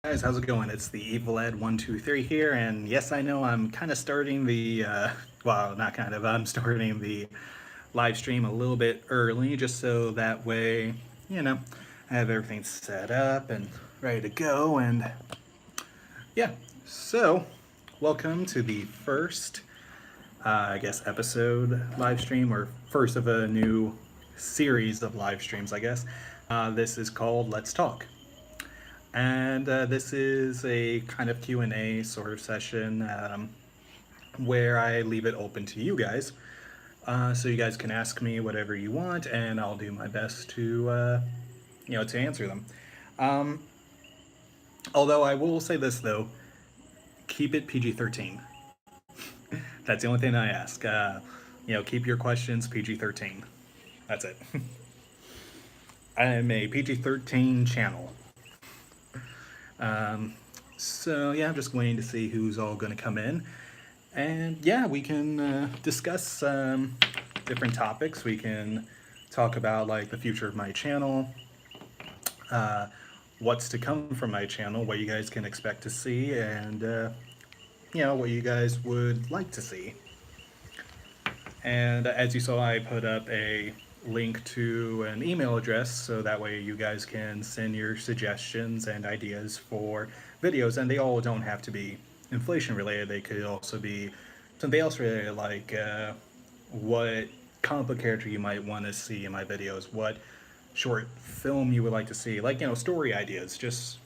Guys, how's it going? It's the Evil Ed 123 here, and yes, I know I'm kind of starting the well, not kind of, I'm starting the live stream a little bit early, just so that way, you know, I have everything set up and ready to go. And yeah, so welcome to the first, I guess, episode live stream, or first of a new series of live streams, I guess. This is called Let's Talk. And this is a kind of Q&A sort of session where I leave it open to you guys. So you guys can ask me whatever you want, and I'll do my best to, to answer them. Um, Although I will say this though, keep it PG-13. That's the only thing I ask. Keep your questions PG-13. That's it. I am a PG-13 channel. So yeah, I'm just waiting to see who's all going to come in. And yeah, we can discuss different topics. We can talk about like the future of my channel, what's to come from my channel, what you guys can expect to see, and what you guys would like to see. And as you saw, I put up a link to an email address so that way you guys can send your suggestions and ideas for videos, and they all don't have to be inflation related. They could also be something else related, like what comic book character you might want to see in my videos, what short film you would like to see, like story ideas, just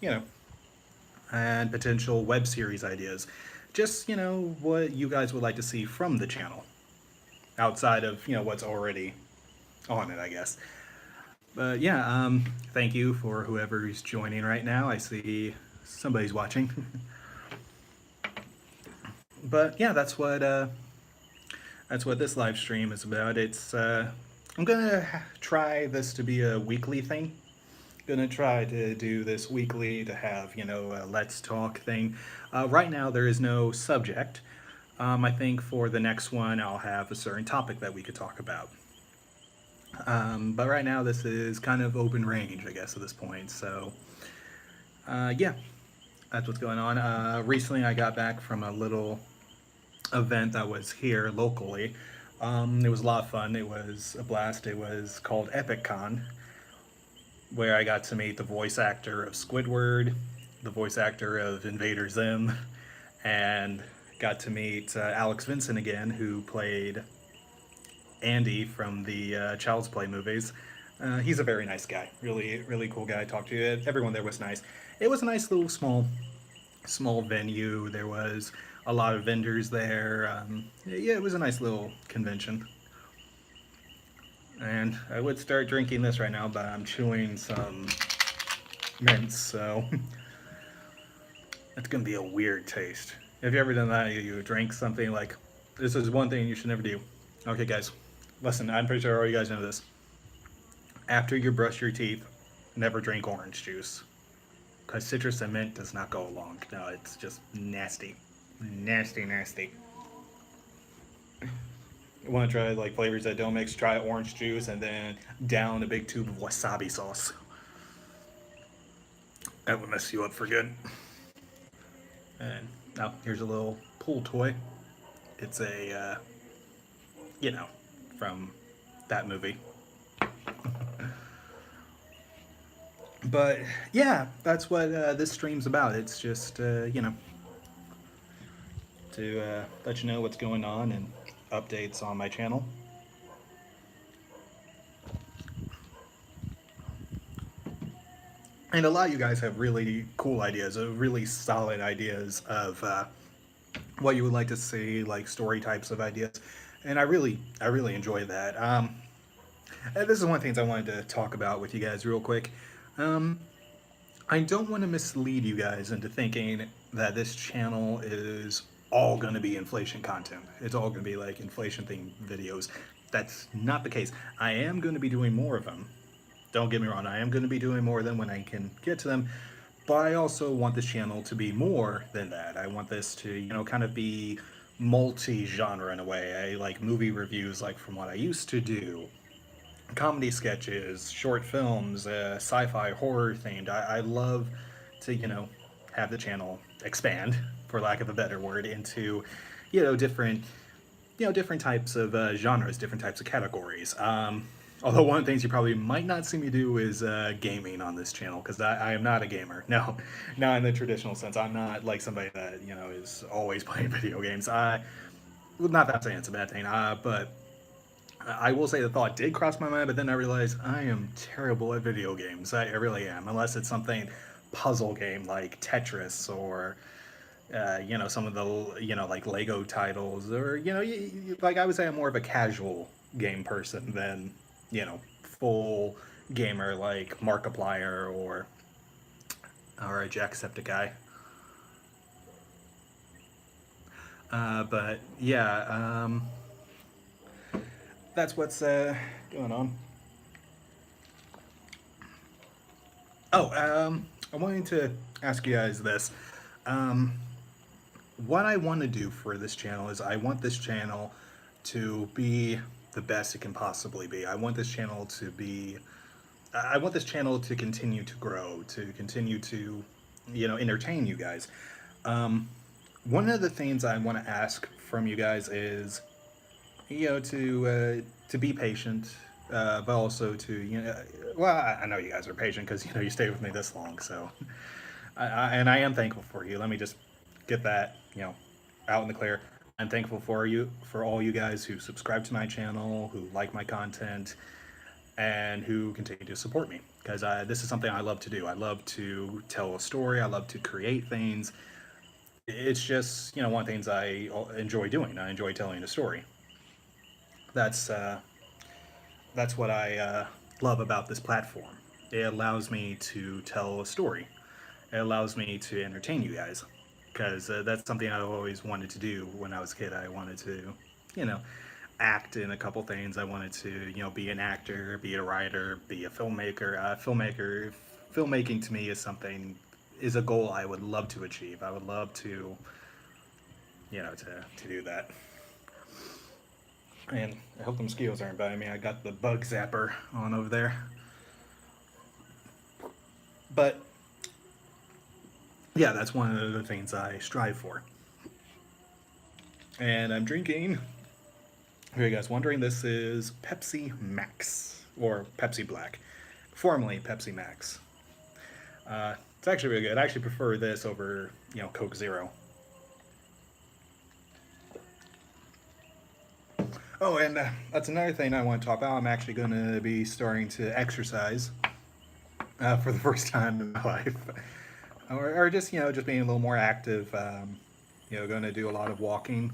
and potential web series ideas, just what you guys would like to see from the channel outside of what's already on it, I guess. But yeah, thank you for whoever's joining right now. I see somebody's watching. But yeah, that's what this live stream is about. It's I'm gonna try this to be a weekly thing. Gonna try to do this weekly to have a let's talk thing. Right now there is no subject. I think for the next one I'll have a certain topic that we could talk about. But right now this is kind of open range, I guess, at this point. So yeah, that's what's going on. Recently I got back from a little event that was here locally. It was a lot of fun. It was a blast. It was called EpicCon, where I got to meet the voice actor of Squidward, the voice actor of Invader Zim, and got to meet Alex Vincent again, who played Andy from the Child's Play movies. He's a very nice guy, really, really cool guy. Talked to. Everyone there was nice. It was a nice little small venue. There was a lot of vendors there. Yeah, it was a nice little convention. And I would start drinking this right now, but I'm chewing some mints, so it's gonna be a weird taste. Have you ever done that? You drink something like, this is one thing you should never do. Okay, guys, listen, I'm pretty sure all you guys know this. After you brush your teeth, never drink orange juice. Because citrus and mint does not go along. No, it's just nasty. Nasty, nasty. You want to try like flavors that don't mix? Try orange juice and then down a big tube of wasabi sauce. That would mess you up for good. And now here's a little pool toy. It's a, from that movie. But yeah, that's what this stream's about. It's just, to let you know what's going on and updates on my channel. And a lot of you guys have really cool ideas, really solid ideas of what you would like to see, like story types of ideas, and I really enjoy that. And this is one of the things I wanted to talk about with you guys real quick. I don't want to mislead you guys into thinking that this channel is all going to be inflation content. It's all going to be like inflation themed videos. That's not the case. I am going to be doing more of them. Don't get me wrong, I am going to be doing more of them when I can get to them, but I also want this channel to be more than that. I want this to, kind of be multi-genre in a way. I like movie reviews like from what I used to do, comedy sketches, short films, sci-fi, horror themed. I love to, have the channel expand, for lack of a better word, into, different, different types of genres, different types of categories. Although one of the things you probably might not see me do is gaming on this channel, because I am not a gamer. No, not in the traditional sense. I'm not like somebody that is always playing video games. Well, not that I'm saying it's a bad thing, but I will say the thought did cross my mind, but then I realized I am terrible at video games. I really am, unless it's something puzzle game like Tetris or some of the like Lego titles, or like I would say I'm more of a casual game person than full gamer like Markiplier or a Jacksepticeye. But yeah, that's what's going on. Oh, I wanted to ask you guys this. Um, what I want to do for this channel is I want this channel to be the best it can possibly be. I want this channel to be. I want this channel to continue to grow, to continue to, entertain you guys. One of the things I want to ask from you guys is, to be patient, but also to well, I know you guys are patient because you stayed with me this long, so and I am thankful for you. Let me just get that out in the clear. I'm thankful for you, for all you guys who subscribe to my channel, who like my content, and who continue to support me, because this is something I love to do. I love to tell a story. I love to create things. It's just one of the things I enjoy doing. I enjoy telling a story. That's what I love about this platform. It allows me to tell a story. It allows me to entertain you guys, because that's something I always wanted to do when I was a kid. I wanted to, you know, act in a couple things. I wanted to, be an actor, be a writer, be a filmmaker. Filmmaking to me is a goal I would love to achieve. I would love to, to do that. And I hope the mosquitoes aren't biting me. I got the bug zapper on over there. But yeah, that's one of the things I strive for. And I'm drinking, for you guys wondering, this is Pepsi Max, or Pepsi Black, formerly Pepsi Max. It's actually really good. I actually prefer this over, Coke Zero. Oh, and that's another thing I want to talk about. I'm actually going to be starting to exercise for the first time in my life, or just just being a little more active. Going to do a lot of walking.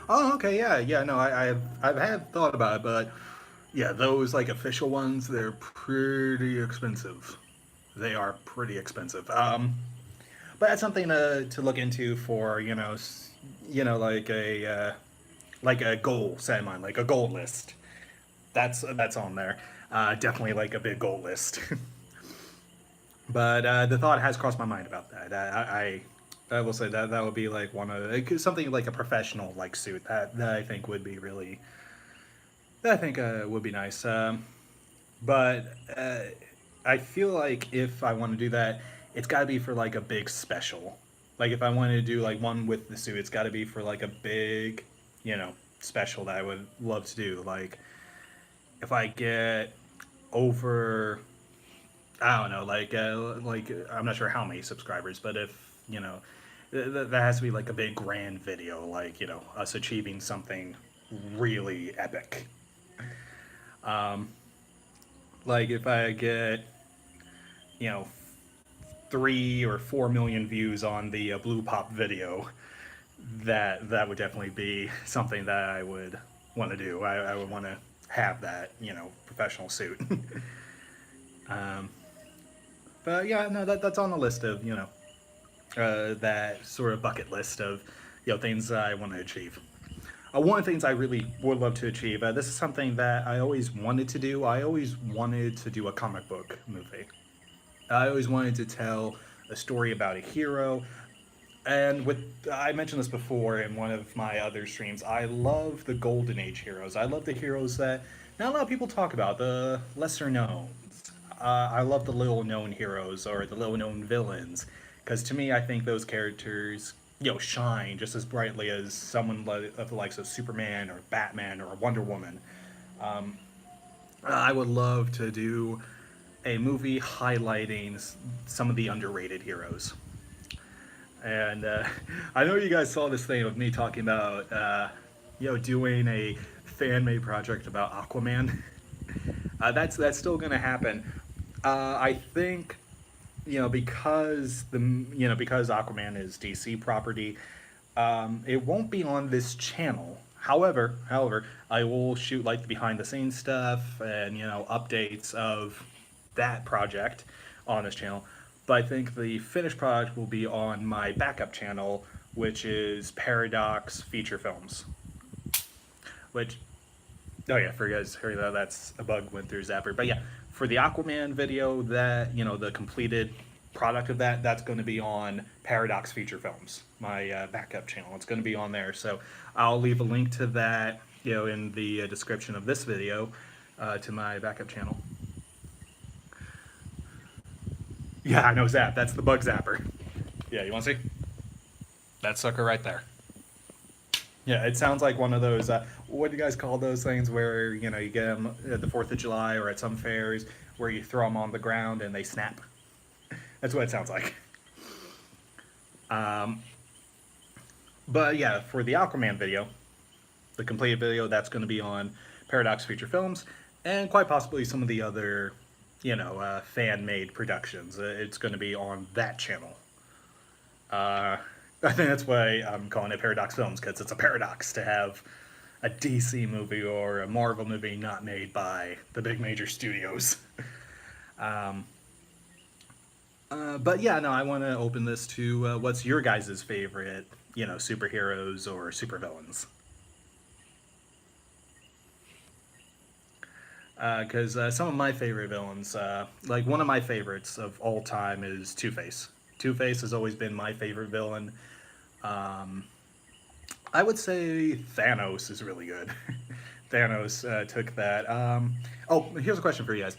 Oh, okay, yeah. No, I've had thought about it, but yeah, those like official ones, they're pretty expensive. They are pretty expensive. But that's something to look into for like a goal set in mind, like a goal list. That's on there. Definitely like a big goal list. But the thought has crossed my mind about that. I will say that would be like one of something like a professional like suit that I think would be really that I think would be nice. But I feel like if I want to do that, it's got to be for like a big special. Like if I wanted to do like one with the suit, it's got to be for like a big, special that I would love to do. Like if I get over, I don't know, like I'm not sure how many subscribers, but if that has to be like a big grand video, like us achieving something really epic. Um, like if I get you know 3 or 4 million views on the Blue Pop video, that would definitely be something that I would want to do. I would want to have that professional suit. um, but yeah, no, that's on the list of that sort of bucket list of things I want to achieve. One of the things I really would love to achieve. This is something that I always wanted to do. I always wanted to do a comic book movie. I always wanted to tell a story about a hero. And I mentioned this before in one of my other streams. I love the Golden Age heroes. I love the heroes that Not a lot of people talk about the lesser knowns. I love the little known heroes or the little known villains, because to me, I think those characters, shine just as brightly as someone of the likes of Superman or Batman or Wonder Woman. I would love to do a movie highlighting some of the underrated heroes. And I know you guys saw this thing of me talking about, doing a fan made project about Aquaman. That's still going to happen. I think because Aquaman is DC property, it won't be on this channel. However, I will shoot like the behind the scenes stuff and updates of that project on this channel. But I think the finished product will be on my backup channel, which is Paradox Feature Films. Which, oh yeah, for you guys heard that, that's a bug went through Zapper. But yeah, for the Aquaman video, that the completed product of that's going to be on Paradox Feature Films, my backup channel. It's going to be on there, so I'll leave a link to that, in the description of this video, to my backup channel. Yeah, I know Zap. That's the bug zapper. Yeah, you want to see? That sucker right there. Yeah, it sounds like one of those. What do you guys call those things where you get them at the 4th of July or at some fairs where you throw them on the ground and they snap? That's what it sounds like. But yeah, for the Aquaman video, the completed video, that's going to be on Paradox Feature Films, and quite possibly some of the other, fan-made productions. It's going to be on that channel. I think that's why I'm calling it Paradox Films, because it's a paradox to have a DC movie or a Marvel movie not made by the big major studios. But yeah, no, I want to open this to what's your guys' favorite, superheroes or supervillains. Because some of my favorite villains, like one of my favorites of all time is Two-Face. Two-Face has always been my favorite villain. I would say Thanos is really good. Thanos took that. Oh, here's a question for you guys.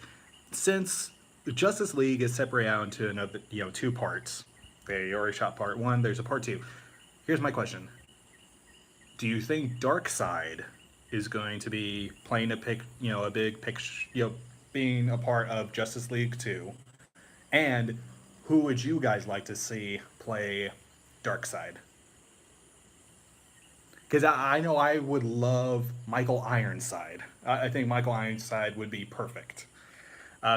Since Justice League is separated out into another, two parts. They already shot part one. There's a part two. Here's my question: do you think Darkseid is going to be playing a big picture, being a part of Justice League 2? And who would you guys like to see play Darkseid? Because I know I would love Michael Ironside. I think Michael Ironside would be perfect.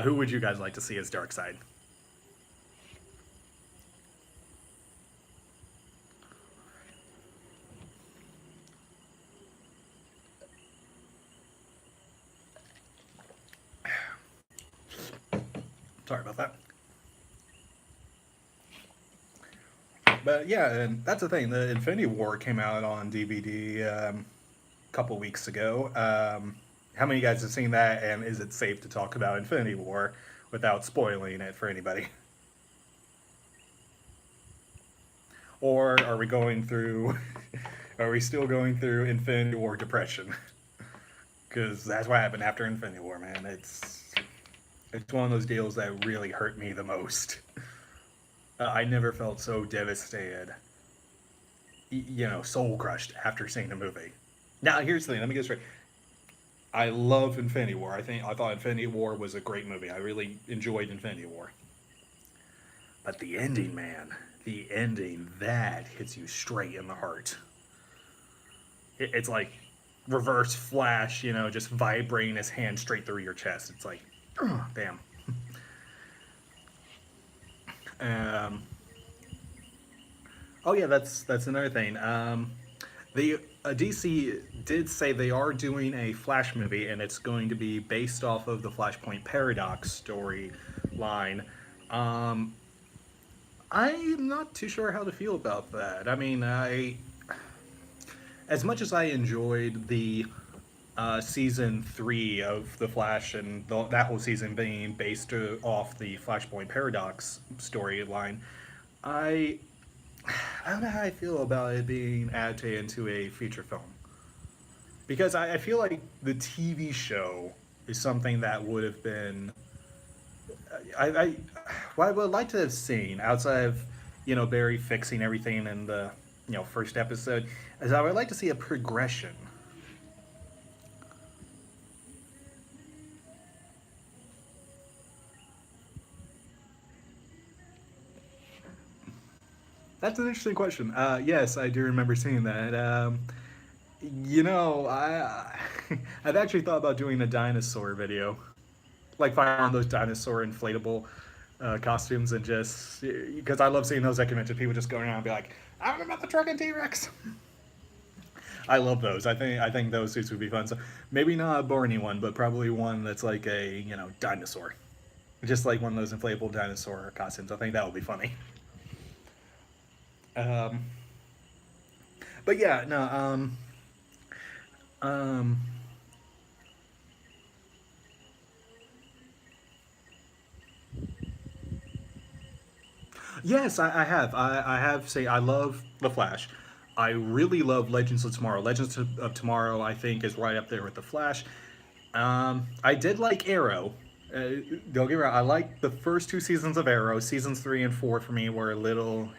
Who would you guys like to see as Darkseid? Sorry about that. But yeah, and that's the thing. The Infinity War came out on DVD a couple weeks ago. How many of you guys have seen that? And is it safe to talk about Infinity War without spoiling it for anybody? Or are we going through? Are we still going through Infinity War depression? Because that's what happened after Infinity War, man. It's one of those deals that really hurt me the most. I never felt so devastated, soul crushed after seeing the movie. Now, here's the thing. Let me get straight. I love Infinity War. I thought Infinity War was a great movie. I really enjoyed Infinity War. But the ending, man, the ending, that hits you straight in the heart. It's like Reverse Flash, just vibrating his hand straight through your chest. It's like, oh, damn. Oh yeah, that's another thing. The DC did say they are doing a Flash movie, and it's going to be based off of the Flashpoint Paradox storyline. I'm not too sure how to feel about that. I mean, as much as I enjoyed the season 3 of the Flash and that whole season being based off the Flashpoint Paradox storyline, I don't know how I feel about it being added into a feature film. because I feel like the TV show is something that would have been I what I would like to have seen outside of Barry fixing everything in the first episode is I would like to see a progression. That's an interesting question. Yes, I do remember seeing that. I I've actually thought about doing a dinosaur video, like finding one of those dinosaur inflatable costumes, and just because I love seeing those documented people just going around and be like, "I'm about the trucking T Rex." I love those. I think those suits would be fun. So maybe not a Barney one, but probably one that's like a dinosaur, just like one of those inflatable dinosaur costumes. I think that would be funny. Um, but yeah, no. Um, yes, I have. I have say I love the Flash. I really love Legends of Tomorrow. Legends of Tomorrow, I think, is right up there with the Flash. I did like Arrow. Don't get me wrong. I liked the first two seasons of Arrow. Seasons 3 and 4 for me were a little.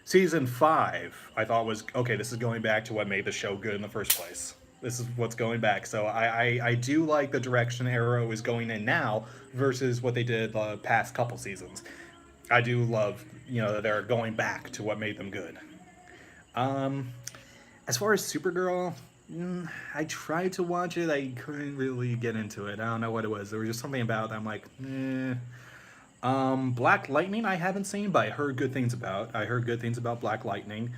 Season 5, I thought was okay. This is going back to what made the show good in the first place. This is what's going back. So I do like the direction Arrow is going in now versus what they did the past couple seasons. I do love that they're going back to what made them good. Um, as far as Supergirl, I tried to watch it. I couldn't really get into it. I don't know what it was. There was just something about it. I'm like, eh. Black Lightning, I haven't seen, but I heard good things about. I heard good things about Black Lightning.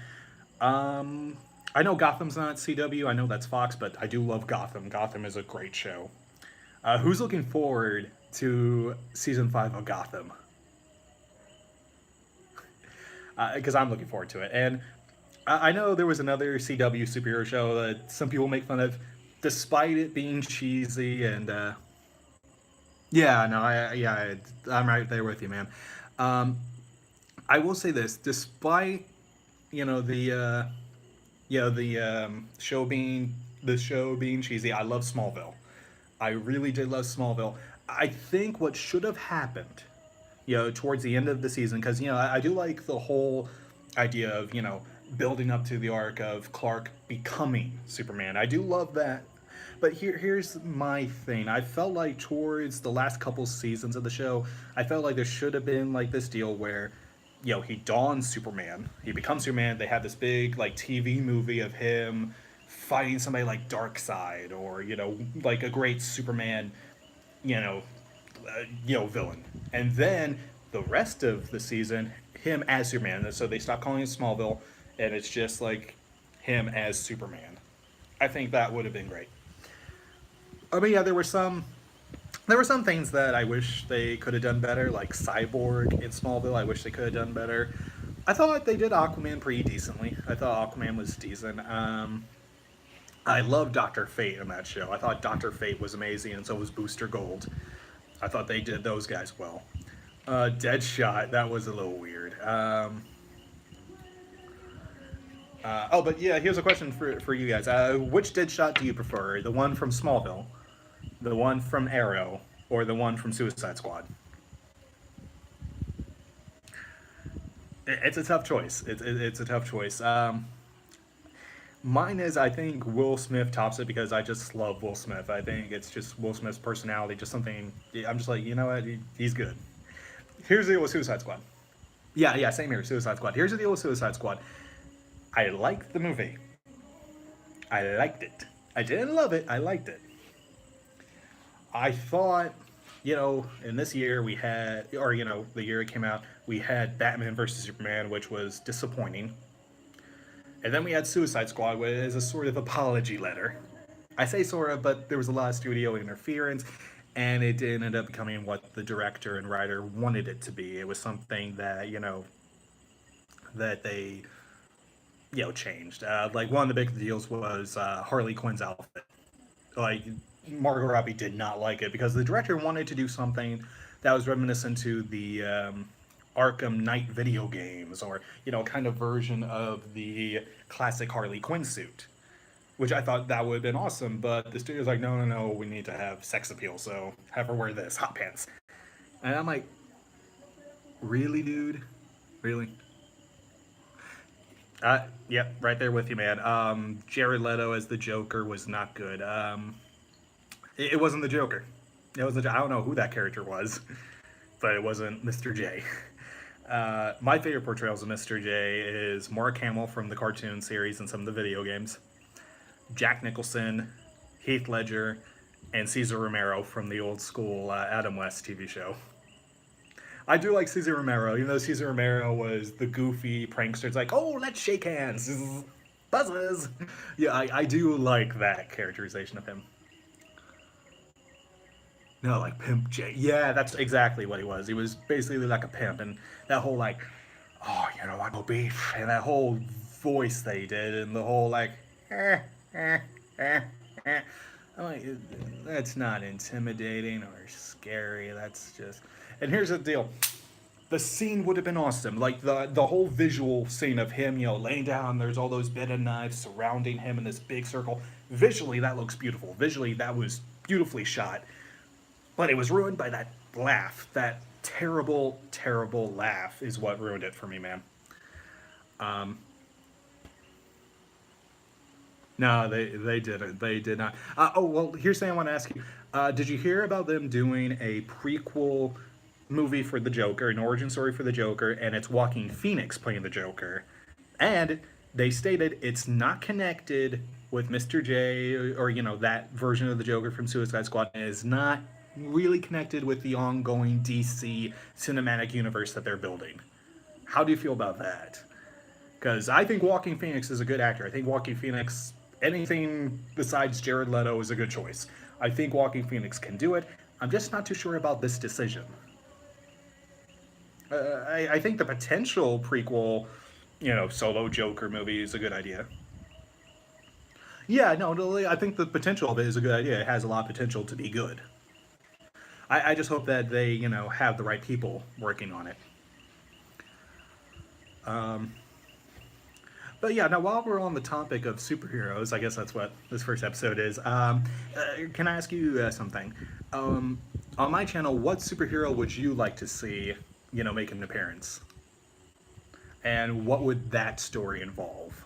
Um, I know Gotham's not CW. I know that's Fox, but I do love Gotham. Gotham is a great show. Who's looking forward to season 5 of Gotham? Because I'm looking forward to it. And I know there was another CW superhero show that some people make fun of, despite it being cheesy and yeah, no, I'm right there with you, man. Um, I will say this: despite the show being cheesy, I love Smallville. I really did love Smallville. I think what should have happened, towards the end of the season, because I do like the whole idea of building up to the arc of Clark becoming Superman. I do love that. But here's my thing. I felt like towards the last couple seasons of the show, I felt like there should have been like this deal where, he dons Superman, he becomes Superman. They have this big like TV movie of him fighting somebody like Darkseid, or like a great Superman, you know, villain. And then the rest of the season, him as Superman. And so they stop calling it Smallville, and it's just like him as Superman. I think that would have been great. I mean, yeah, there were some things that I wish they could have done better, like Cyborg in Smallville. I wish they could have done better. I thought they did Aquaman pretty decently. I thought Aquaman was decent. I love Doctor Fate in that show. I thought Doctor Fate was amazing, and so was Booster Gold. I thought they did those guys well. Deadshot, that was a little weird. Oh, but yeah, here's a question for you guys. Which Deadshot do you prefer? The one from Smallville, the one from Arrow, or the one from Suicide Squad? It's a tough choice. It's a tough choice. Mine is, I think Will Smith tops it because I just love Will Smith. I think it's just Will Smith's personality, just something. I'm just like, you know what, he's good. Here's the deal with Suicide Squad. Yeah, yeah, same here. Suicide Squad. Here's the deal with Suicide Squad. I liked the movie. I liked it. I didn't love it. I liked it. I thought, in this year we had, or the year it came out, we had Batman versus Superman, which was disappointing. And then we had Suicide Squad, which is a sort of apology letter. I say sort of, but there was a lot of studio interference, and it didn't end up becoming what the director and writer wanted it to be. It was something that, that they, changed. Like, one of the big deals was Harley Quinn's outfit. Like, Margot Robbie did not like it because the director wanted to do something that was reminiscent to the Arkham Knight video games, or kind of version of the classic Harley Quinn suit. which I thought that would have been awesome. But the studio's like, no, no, no, we need to have sex appeal, so have her wear this hot pants. And I'm like, really, dude, really? Yep, right there with you, man. Jared Leto as the Joker was not good. It wasn't the Joker. It was I don't know who that character was, but it wasn't Mr. J. My favorite portrayals of Mr. J is Mark Hamill from the cartoon series and some of the video games, Jack Nicholson, Heath Ledger, and Cesar Romero from the old school Adam West TV show. I do like Cesar Romero, even though Cesar Romero was the goofy prankster. It's like, oh, let's shake hands. Buzzes. Yeah, I do like that characterization of him. No, like Pimp J. Yeah, that's exactly what he was. He was basically like a pimp, and that whole like, oh, you know, I no beef, and that whole voice they did, and the whole like, eh, eh, eh. I'm like, that's not intimidating or scary. That's just. And here's the deal: the scene would have been awesome. Like the whole visual scene of him, you know, laying down. There's all those bed of knives surrounding him in this big circle. Visually, that looks beautiful. Visually, that was beautifully shot. But it was ruined by that laugh. That terrible, terrible laugh is what ruined it for me, man. Um, no, they didn't. They did not. Oh well, here's something I want to ask you. Did you hear about them doing a prequel movie for the Joker, an origin story for the Joker, and it's Joaquin Phoenix playing the Joker, and they stated it's not connected with Mr. J or you know that version of the Joker from Suicide Squad, and is not really connected with the ongoing DC cinematic universe that they're building. How do you feel about that? Because I think Joaquin Phoenix is a good actor. I think Joaquin Phoenix, anything besides Jared Leto, is a good choice. I think Joaquin Phoenix can do it. I'm just not too sure about this decision. I think the potential prequel, you know, solo Joker movie is a good idea. Yeah, no, no, I think the potential of it is a good idea. It has a lot of potential to be good. I just hope that they, you know, have the right people working on it. Um, but yeah, now while we're on the topic of superheroes, I guess that's what this first episode is. Can I ask you something? Um, on my channel, what superhero would you like to see, you know, make an appearance? And what would that story involve?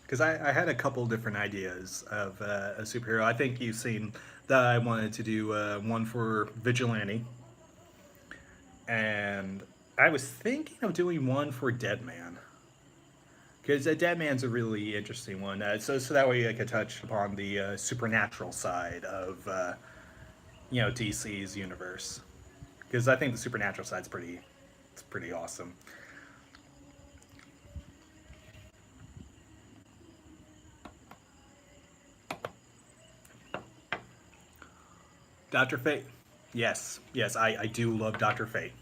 Because I had a couple different ideas of a superhero. I think you've seen that I wanted to do one for Vigilante, and I was thinking of doing one for Deadman. Because Deadman's a really interesting one. So that way I could touch upon the supernatural side of you know DC's universe. Because I think the supernatural side's pretty awesome. Doctor Fate. Yes, yes, I do love Doctor Fate.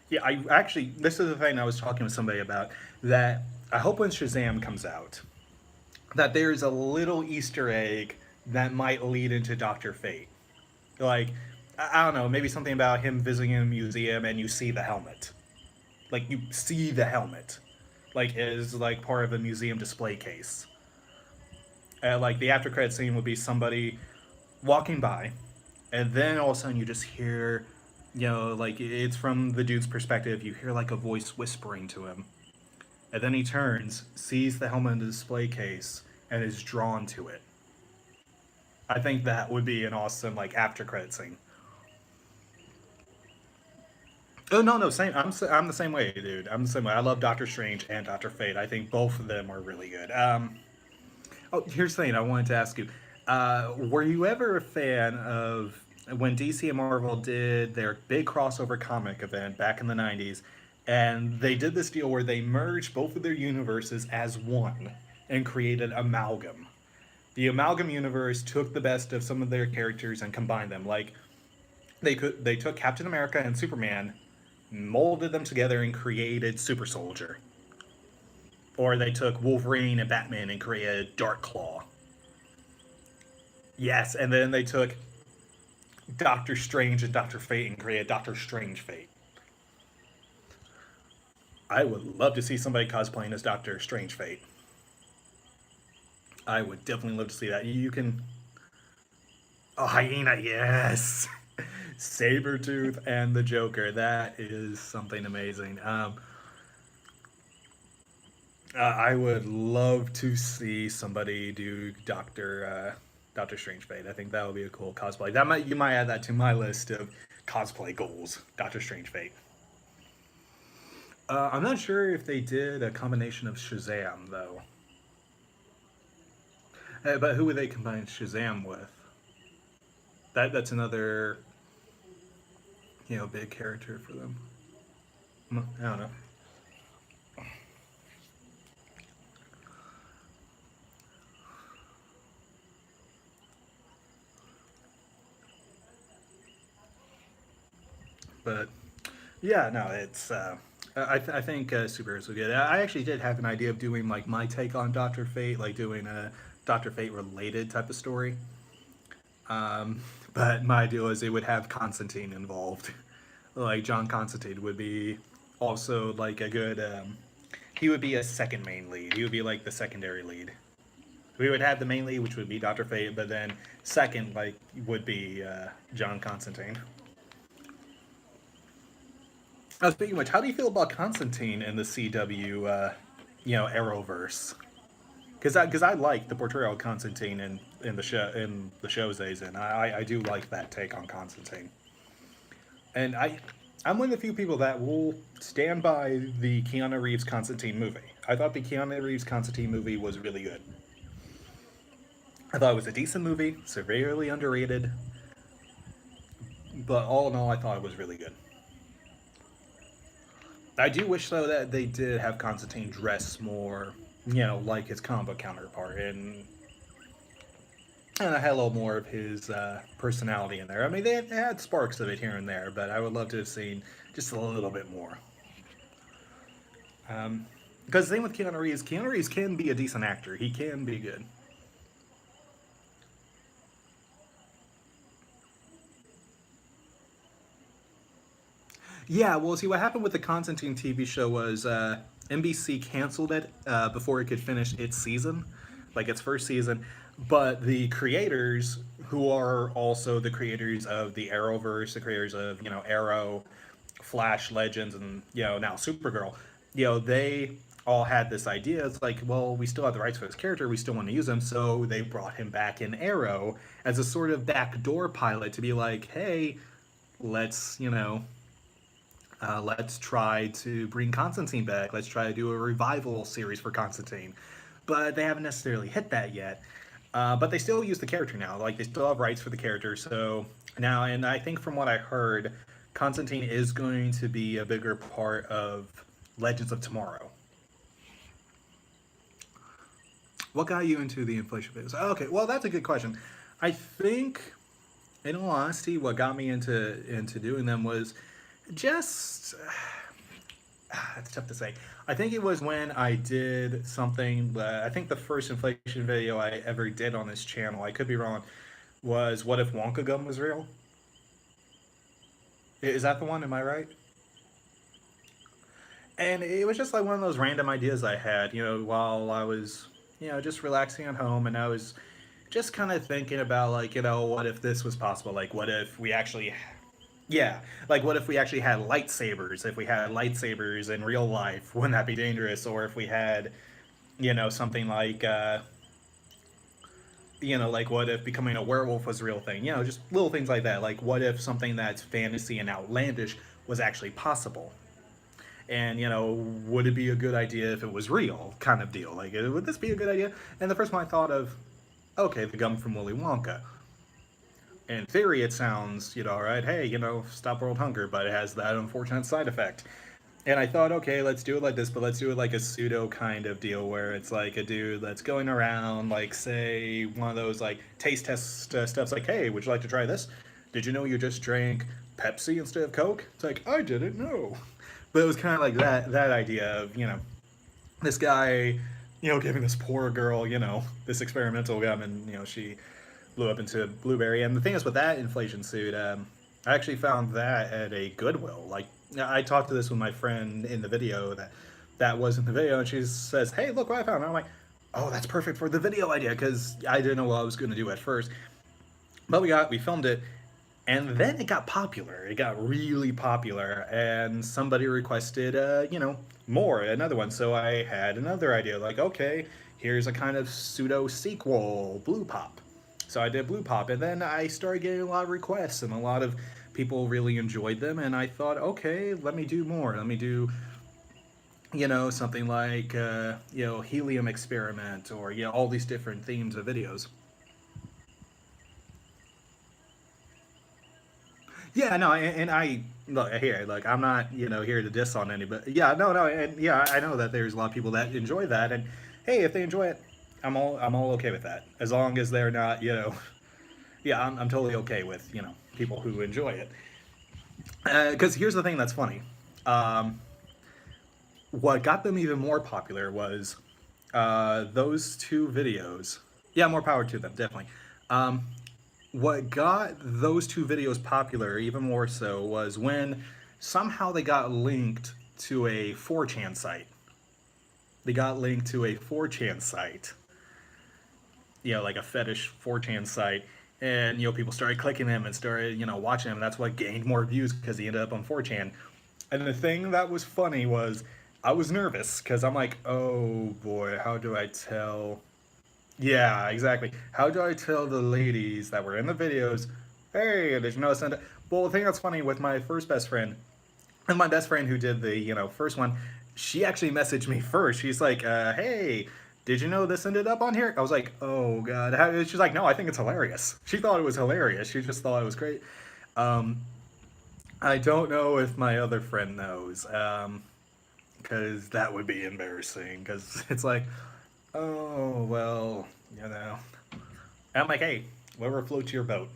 Yeah, I actually, this is the thing I was talking with somebody about, that I hope when Shazam comes out, that there's a little Easter egg that might lead into Doctor Fate. Like, I don't know, maybe something about him visiting a museum and you see the helmet. Like, you see the helmet. Like, as like part of a museum display case. Like, the after credit scene would be somebody walking by, and then all of a sudden you just hear, you know, like it's from the dude's perspective, you hear like a voice whispering to him. And then he turns, sees the helmet in the display case, and is drawn to it. I think that would be an awesome like after credit scene. Oh no, no, same. I'm the same way, dude. I'm the same way. I love Doctor Strange and Doctor Fate. I think both of them are really good. Oh, here's the thing I wanted to ask you. Were you ever a fan of when DC and Marvel did their big crossover comic event back in the 90s? And they did this deal where they merged both of their universes as one and created Amalgam. The Amalgam Universe took the best of some of their characters and combined them. Like they took Captain America and Superman, molded them together and created Super Soldier. Or they took Wolverine and Batman and created Dark Claw. Yes, and then they took Doctor Strange and Doctor Fate and created Doctor Strange Fate. I would love to see somebody cosplaying as Doctor Strange Fate. I would definitely love to see that. You can. Oh, Hyena, yes! Sabretooth and the Joker. That is something amazing. I would love to see somebody do Doctor Strange Fate. I think that would be a cool cosplay. You might add that to my list of cosplay goals. Doctor Strange Fate. I'm not sure if they did a combination of Shazam though. But who would they combine Shazam with? That's another big character for them. I don't know. But yeah, no, it's. I think superheroes would good. I actually did have an idea of doing like my take on Doctor Fate, like doing a Doctor Fate related type of story. Um, but my idea was it would have Constantine involved. Like John Constantine would be also like a good. He would be a second main lead. He would be like the secondary lead. We would have the main lead, which would be Doctor Fate, but then second like would be John Constantine. Speaking of which, how do you feel about Constantine in the CW, Arrowverse? Because I like the portrayal of Constantine in the shows that he's in. I do like that take on Constantine, and I'm one of the few people that will stand by the Keanu Reeves Constantine movie. I thought the Keanu Reeves Constantine movie was really good. I thought it was a decent movie, severely underrated, but all in all, I thought it was really good. I do wish though that they did have Constantine dress more, like his comic book counterpart, and I had a little more of his personality in there. I mean, they had sparks of it here and there, but I would love to have seen just a little bit more. Because the thing with Keanu Reeves can be a decent actor. He can be good. Yeah, well, see, what happened with the Constantine TV show was NBC canceled it before it could finish its season, like its first season. But the creators, who are also the creators of the Arrowverse, the creators of Arrow, Flash Legends, and now Supergirl, they all had this idea. It's like, well, we still have the rights for this character. We still want to use him, so they brought him back in Arrow as a sort of backdoor pilot to be like, hey, let's let's try to bring Constantine back. Let's try to do a revival series for Constantine. But they haven't necessarily hit that yet. But they still use the character now. Like, they still have rights for the character. So now, and I think from what I heard, Constantine is going to be a bigger part of Legends of Tomorrow. What got you into the inflation videos? Okay, well, that's a good question. I think, in all honesty, what got me into doing them was just it's tough to say. I think it was when I did something. I think the first inflation video I ever did on this channel, I could be wrong, was what if Wonka gum was real? Is that the one? Am I right? And it was just like one of those random ideas I had, while I was, just relaxing at home, and I was just kind of thinking about like, what if this was possible? Like, what if we actually yeah, like what if we actually had lightsabers? If we had lightsabers in real life, wouldn't that be dangerous? Or if we had, something like, like what if becoming a werewolf was a real thing? Just little things like that. Like what if something that's fantasy and outlandish was actually possible? And would it be a good idea if it was real? Kind of deal. Like, would this be a good idea? And the first one I thought of, okay, the gum from Willy Wonka. In theory, it sounds, all right, hey, stop world hunger, but it has that unfortunate side effect. And I thought, okay, let's do it like this, but let's do it like a pseudo kind of deal where it's like a dude that's going around, like, say, one of those like taste test stuffs, like, hey, would you like to try this? Did you know you just drank Pepsi instead of Coke? It's like, I didn't know. But it was kind of like that idea of, this guy, giving this poor girl, this experimental gum, and she blew up into blueberry. And the thing is with that inflation suit, I actually found that at a Goodwill. Like, I talked to this with my friend in the video that was in the video, and she says, "Hey, look what I found." And I'm like, "Oh, that's perfect for the video idea," because I didn't know what I was going to do at first. But we filmed it, and then it got popular. It got really popular, and somebody requested, more, another one. So I had another idea, like, okay, here's a kind of pseudo sequel, Blue Pop. So I did Blue Pop, and then I started getting a lot of requests, and a lot of people really enjoyed them. And I thought, okay, let me do more. Let me do, something like, Helium Experiment, or all these different themes of videos. Yeah, no, and I look here. Look, I'm not here to diss on anybody. Yeah, no, and yeah, I know that there's a lot of people that enjoy that, and hey, if they enjoy it, I'm all okay with that, as long as they're not yeah, I'm totally okay with people who enjoy it. Because here's the thing that's funny. Um, what got them even more popular was those two videos. Yeah, more power to them, definitely. Um, what got those two videos popular even more so was when somehow they got linked to a 4chan site. They got linked to a 4chan site, like a fetish 4chan site. And, people started clicking them and started, watching them. And that's what gained more views because he ended up on 4chan. And the thing that was funny was I was nervous because I'm like, oh boy, how do I tell? Yeah, exactly. How do I tell the ladies that were in the videos, hey, did you know Send? Well, the thing that's funny with my first best friend, and my best friend who did the, first one, she actually messaged me first. She's like, hey, did you know this ended up on here? I was like, oh god. She's like, no, I think it's hilarious. She thought it was hilarious. She just thought it was great. Um, I don't know if my other friend knows, because that would be embarrassing. Because it's like, oh well, I'm like, hey, whatever floats your boat.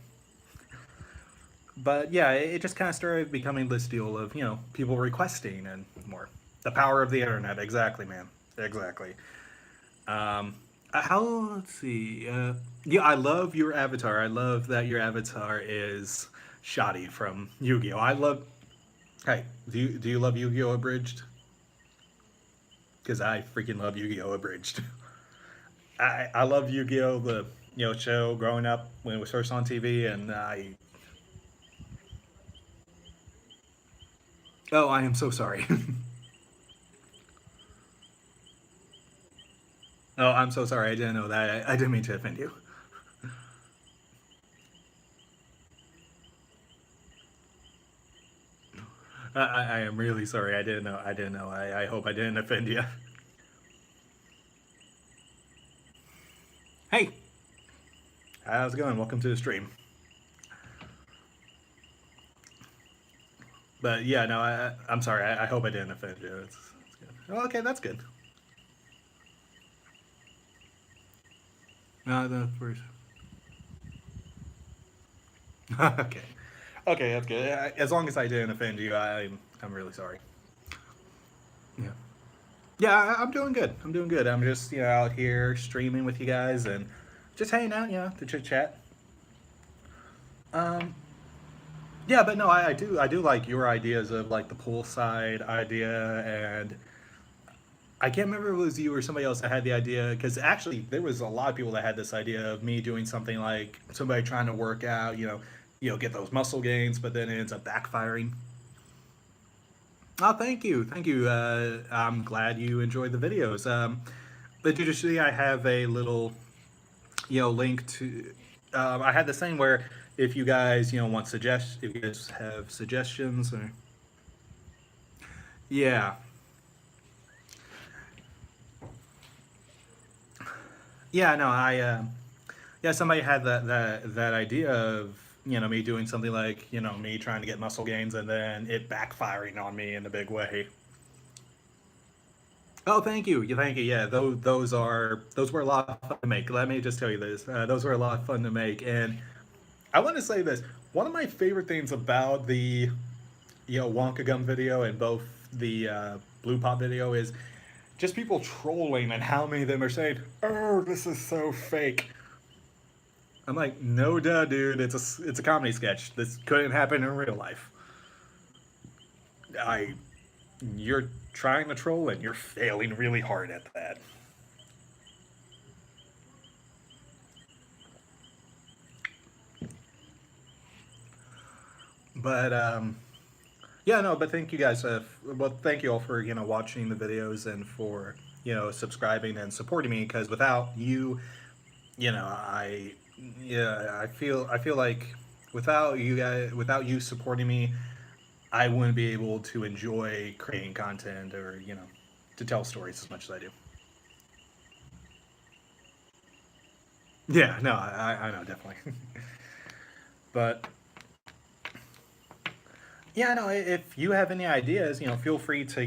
But yeah, it just kind of started becoming this deal of people requesting and more. The power of the internet, exactly, man, exactly. Um, how let's see. Yeah, I love your avatar. I love that your avatar is Shoddy from Yu-Gi-Oh. I love. Hey, do you love Yu-Gi-Oh Abridged? Because I freaking love Yu-Gi-Oh Abridged. I love Yu-Gi-Oh the show growing up when it was first on TV, and I. Oh, I am so sorry. Oh, I'm so sorry. I didn't know that. I didn't mean to offend you. I am really sorry. I didn't know. I didn't know. I hope I didn't offend you. Hey, how's it going? Welcome to the stream. But yeah, no, I'm sorry. I hope I didn't offend you. It's good. Oh, okay, that's good. No, the first. Okay, okay, that's good. As long as I didn't offend you, I'm really sorry. Yeah. Yeah, I'm doing good. I'm doing good. I'm just out here streaming with you guys and just hanging out, to chit chat. Um, yeah, but no, I do like your ideas of like the poolside idea, and I can't remember if it was you or somebody else that had the idea, because actually there was a lot of people that had this idea of me doing something like somebody trying to work out, get those muscle gains, but then it ends up backfiring. Oh, thank you, thank you. I'm glad you enjoyed the videos. But usually I have a little link to. I had this thing where if you guys if you guys have suggestions or yeah, yeah, no, yeah, somebody had that idea of me doing something like me trying to get muscle gains and then it backfiring on me in a big way. Oh, thank you. Thank you. Yeah, those were a lot of fun to make. Let me just tell you this. Those were a lot of fun to make, and I want to say this. One of my favorite things about the Wonka Gum video and both the Blue Pop video is just people trolling and how many of them are saying, "Oh, this is so fake." I'm like, no, duh, dude. It's a comedy sketch. This couldn't happen in real life. I You're trying to troll and you're failing really hard at that. But yeah, no. But thank you guys. Well, thank you all for watching the videos and for subscribing and supporting me. Because without you, I yeah, I feel like without you guys, without you supporting me, I wouldn't be able to enjoy creating content or to tell stories as much as I do. Yeah, no, I know definitely. But yeah, no, if you have any ideas, feel free to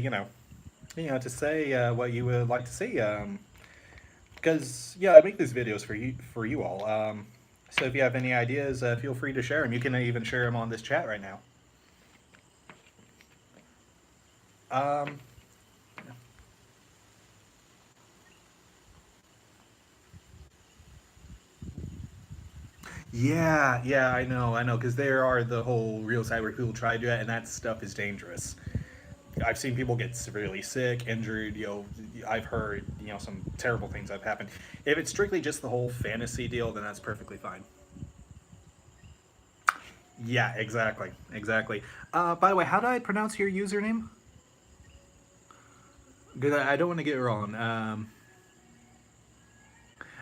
to say what you would like to see. Because yeah, I make these videos for you all. So if you have any ideas, feel free to share them. You can even share them on this chat right now. Um, yeah, yeah, I know, because there are the whole real side where people try to do it, and that stuff is dangerous. I've seen people get severely sick, injured. I've heard some terrible things have happened. If it's strictly just the whole fantasy deal, then that's perfectly fine. Yeah, exactly, exactly. By the way, how do I pronounce your username? Because I don't want to get it wrong.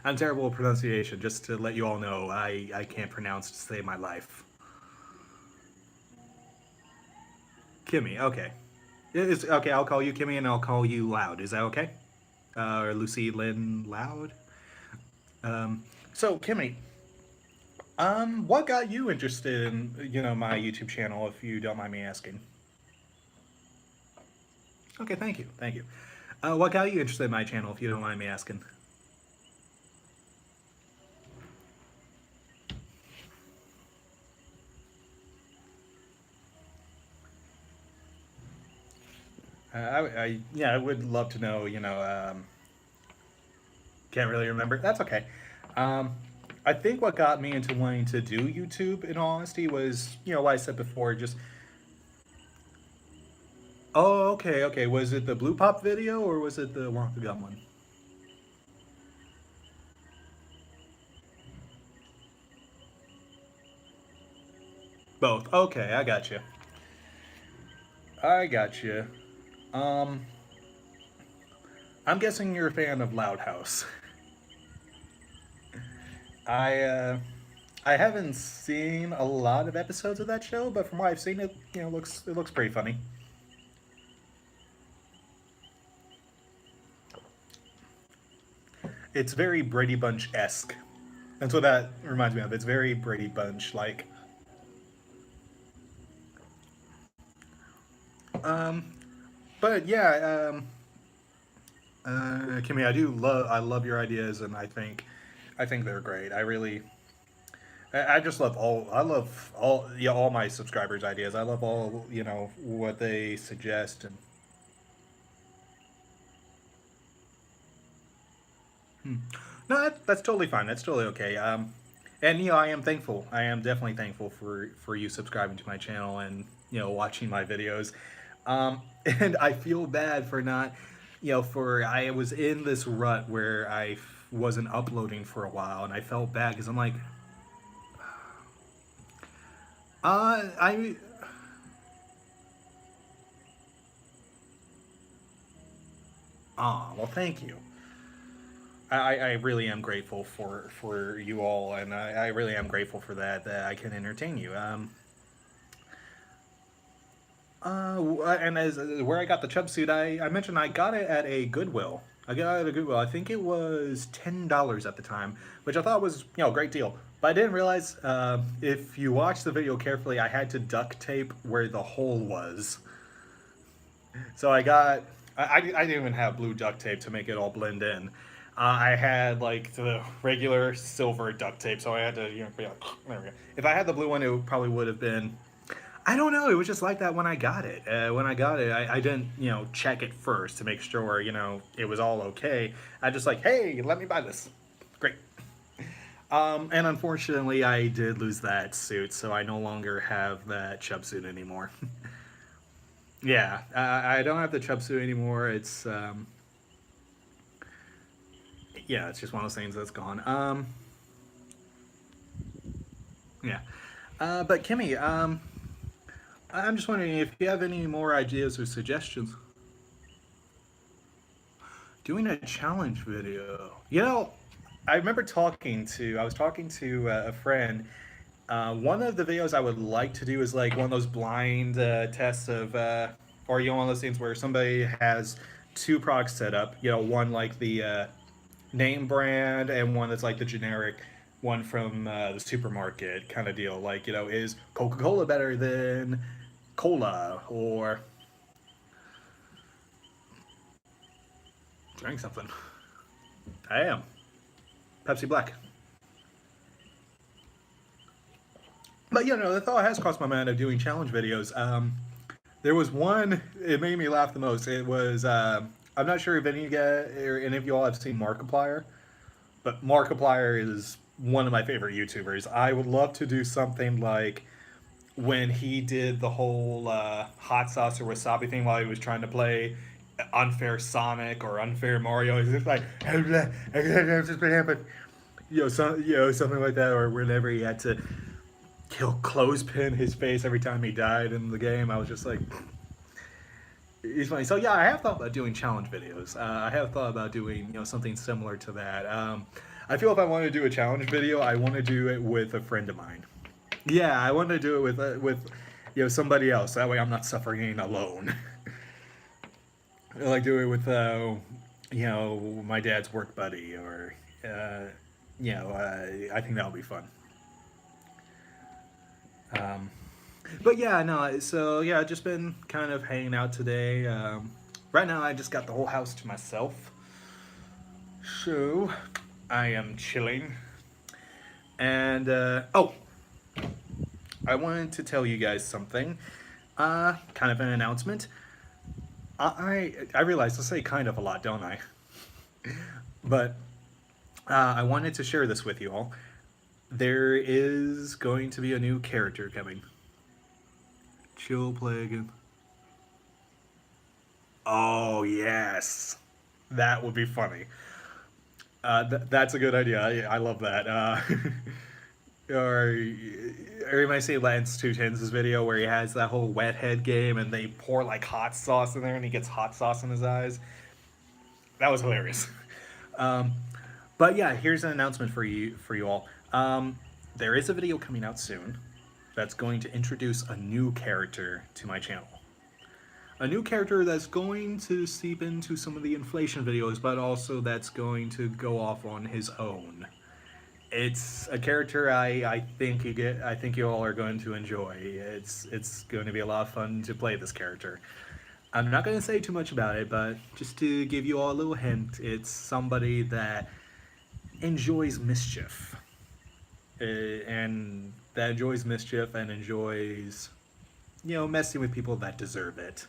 I'm terrible at pronunciation. Just to let you all know, I can't pronounce to save my life. Kimmy, okay. It's okay. I'll call you Kimmy, and I'll call you Loud. Is that okay? Or Lucy Lynn Loud? Um, so Kimmy, what got you interested in my YouTube channel? If you don't mind me asking. Okay, thank you, thank you. What got you interested in my channel? If you don't mind me asking. Yeah, I would love to know. Can't really remember. That's okay. Um, I think what got me into wanting to do YouTube, in all honesty, was what I said before. Just oh, okay, okay. Was it the Blue Pop video or was it the Wonka Gum one? Both. Okay, I got you. I got you. Um, I'm guessing you're a fan of Loud House. I I haven't seen a lot of episodes of that show, but from what I've seen, it looks pretty funny. It's very Brady Bunch esque. That's what that reminds me of. It's very Brady Bunch like. Um, but yeah, Kimmy, I love your ideas, and I think they're great. I just love I love all yeah all my subscribers' ideas. I love all what they suggest and. Hmm. No, that's totally fine. That's totally okay. And I am thankful. I am definitely thankful for you subscribing to my channel and watching my videos. And I feel bad for not, for I was in this rut where wasn't uploading for a while, and I felt bad because I'm like, I well, thank you. I really am grateful for you all, and I really am grateful for that I can entertain you. And as where I got the jumpsuit, I mentioned I got it at a Goodwill. I got it at a Goodwill. I think it was $10 at the time, which I thought was a great deal. But I didn't realize if you watch the video carefully, I had to duct tape where the hole was. So I didn't even have blue duct tape to make it all blend in. I had like the regular silver duct tape, so I had to, you know, be like, there we go. If I had the blue one, it probably would have been. I don't know. It was just like that when I got it. When I got it, I didn't, you know, check it first to make sure, you know, it was all okay. I just like, hey, let me buy this. Great. And unfortunately, I did lose that suit, so I no longer have that chub suit anymore. Yeah, I don't have the chub suit anymore. It's yeah, it's just one of those things that's gone. Yeah. But Kimmy, I'm just wondering if you have any more ideas or suggestions. Doing a challenge video. You know, I was talking to a friend. One of the videos I would like to do is like one of those blind tests of, or you know, one of those things where somebody has two products set up. You know, one like the name brand and one that's like the generic one from the supermarket kind of deal. Like, you know, is Coca-Cola better than cola? Or drink something. I am. Pepsi Black. But you know, the thought has crossed my mind of doing challenge videos. There was one. It made me laugh the most. It was. I'm not sure if any of you guys or any of you all have seen Markiplier, but Markiplier is one of my favorite YouTubers. I would love to do something like when he did the whole hot sauce or wasabi thing while he was trying to play unfair Sonic or unfair Mario. He's just like, you know, something like that, or whenever he had to kill clothespin his face every time he died in the game. I was just like, he's funny. So yeah, I have thought about doing challenge videos. I have thought about doing, you know, something similar to that. I feel if I want to do a challenge video, I want to do it with a friend of mine. Yeah, I want to do it with you know, somebody else. That way, I'm not suffering alone. I like do it with you know, my dad's work buddy, or you know, I think that'll be fun. Um, but yeah, no. So yeah, just been kind of hanging out today. Right now, I just got the whole house to myself, so I am chilling. And oh, I wanted to tell you guys something. Kind of an announcement. I realize I say kind of a lot, don't I? But I wanted to share this with you all. There is going to be a new character coming. Chill, play again. Oh yes, that would be funny. That's a good idea. I love that. Or you might see Lance Two Tins' video where he has that whole wet head game and they pour like hot sauce in there and he gets hot sauce in his eyes. That was hilarious. Um, but yeah, here's an announcement for you all. There is a video coming out soon that's going to introduce a new character to my channel. A new character that's going to seep into some of the inflation videos, but also that's going to go off on his own. It's a character I think you all are going to enjoy. It's going to be a lot of fun to play this character. I'm not going to say too much about it, but just to give you all a little hint, it's somebody that enjoys mischief. And that enjoys mischief and enjoys, you know, messing with people that deserve it.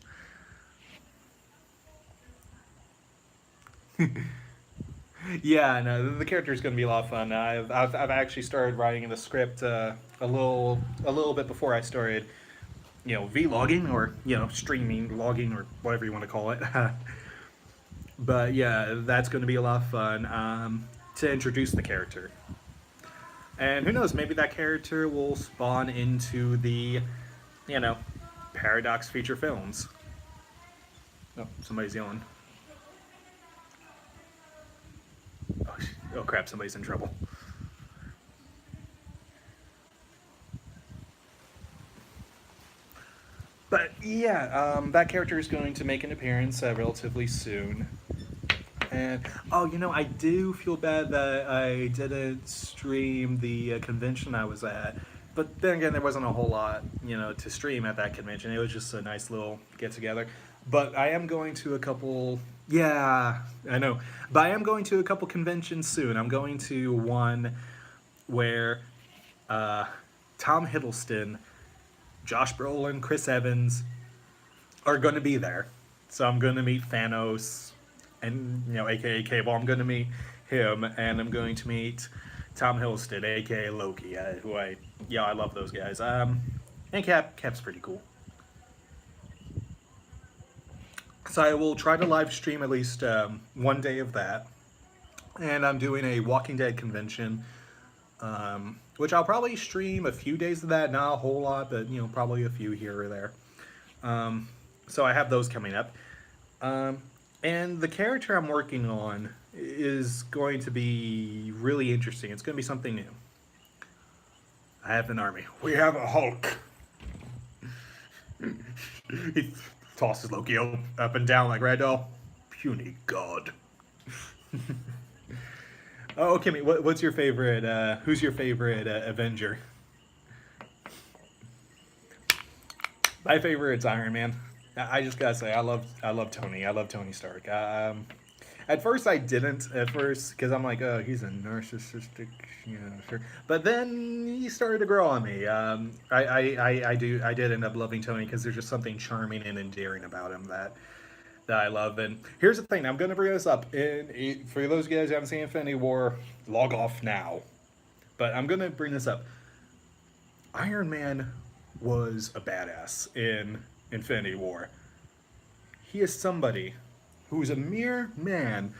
Yeah, no, the character is going to be a lot of fun. I've actually started writing the script a little bit before I started, you know, vlogging or, you know, streaming, logging, or whatever you want to call it. But yeah, that's going to be a lot of fun to introduce the character. And who knows, maybe that character will spawn into the, you know, Paradox feature films. Oh, somebody's yelling. Oh, oh crap, somebody's in trouble. But yeah, that character is going to make an appearance relatively soon. And oh, you know, I do feel bad that I didn't stream the convention I was at. But then again, there wasn't a whole lot, you know, to stream at that convention. It was just a nice little get together. But I am going to a couple. Yeah, I know. But I am going to a couple conventions soon. I'm going to one where uh, Tom Hiddleston, Josh Brolin, Chris Evans are going to be there. So I'm going to meet Thanos, and AKA Cable. I'm going to meet him, and I'm going to meet Tom Hiddleston, AKA Loki, who I love those guys. And Cap's pretty cool. So I will try to live stream at least one day of that, and I'm doing a Walking Dead convention, which I'll probably stream a few days of that, not a whole lot, but probably a few here or there. So I have those coming up. And the character I'm working on is going to be really interesting. It's going to be something new. I have an army. We have a Hulk. He tosses Loki up and down like Ragdoll. Puny god. Oh, Kimmy, what's your favorite? Who's your favorite Avenger? My favorite's Iron Man. I just gotta say, I love Tony. I love Tony Stark. At first, I didn't. At first, because I'm like, oh, he's a narcissistic, sure. But then he started to grow on me. I did end up loving Tony because there's just something charming and endearing about him that I love. And here's the thing, I'm gonna bring this up. For those guys who haven't seen Infinity War, log off now. But I'm gonna bring this up. Iron Man was a badass in Infinity War. He is somebody who's a mere man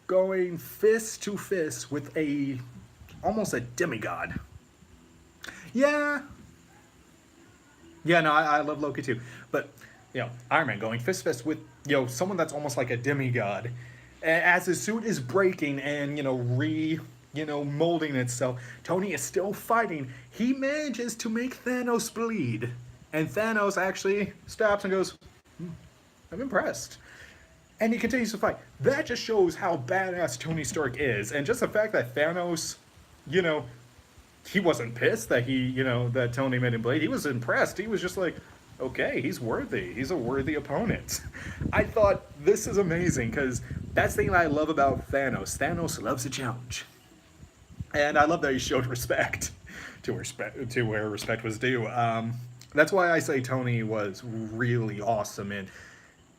going fist to fist with almost a demigod. Yeah. Yeah, no, I love Loki too. But, Iron Man going fist to fist with, someone that's almost like a demigod. As his suit is breaking and, molding itself, Tony is still fighting. He manages to make Thanos bleed. And Thanos actually stops and goes, I'm impressed. And he continues to fight. That just shows how badass Tony Stark is. And just the fact that Thanos, he wasn't pissed that that Tony made him bleed. He was impressed. He was just like, okay, he's worthy. He's a worthy opponent. I thought, this is amazing, because that's the thing that I love about Thanos. Thanos loves a challenge. And I love that he showed respect to where respect was due. That's why I say Tony was really awesome in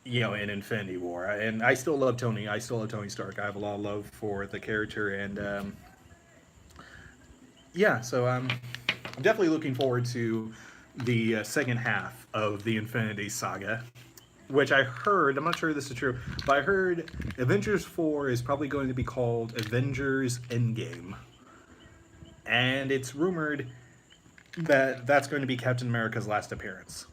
Infinity War. And I still love Tony. I still love Tony Stark. I have a lot of love for the character. And so I'm definitely looking forward to the second half of the Infinity Saga, which I heard, I'm not sure if this is true, but I heard Avengers 4 is probably going to be called Avengers Endgame. And it's rumored that that's going to be Captain America's last appearance.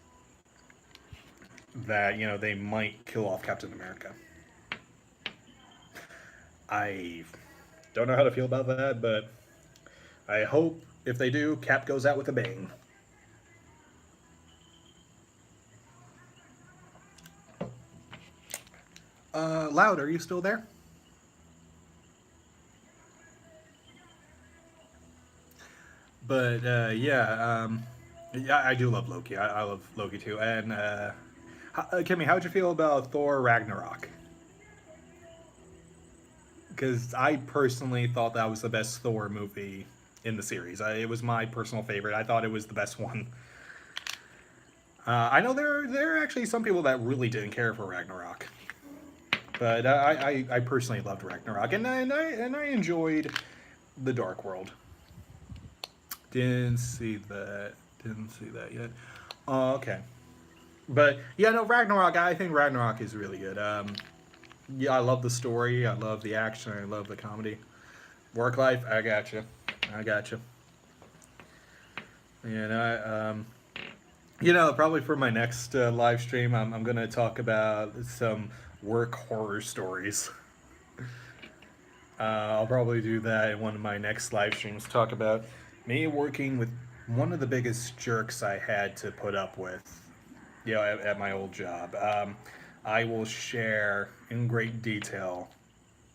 That, they might kill off Captain America. I don't know how to feel about that, but I hope if they do, Cap goes out with a bang. Loud, are you still there? But yeah, I do love Loki. I love Loki too. And Kimmy, how'd you feel about Thor Ragnarok? Because I personally thought that was the best Thor movie in the series. It was my personal favorite. I thought it was the best one. I know there are actually some people that really didn't care for Ragnarok, but I personally loved Ragnarok, and I enjoyed the Dark World. Didn't see that yet. Oh, okay. But yeah, no, Ragnarok. I think Ragnarok is really good. Yeah, I love the story. I love the action. I love the comedy. Work life. I got you. Probably for my next live stream, I'm gonna talk about some work horror stories. I'll probably do that in one of my next live streams. Talk about me working with one of the biggest jerks I had to put up with, at my old job. I will share in great detail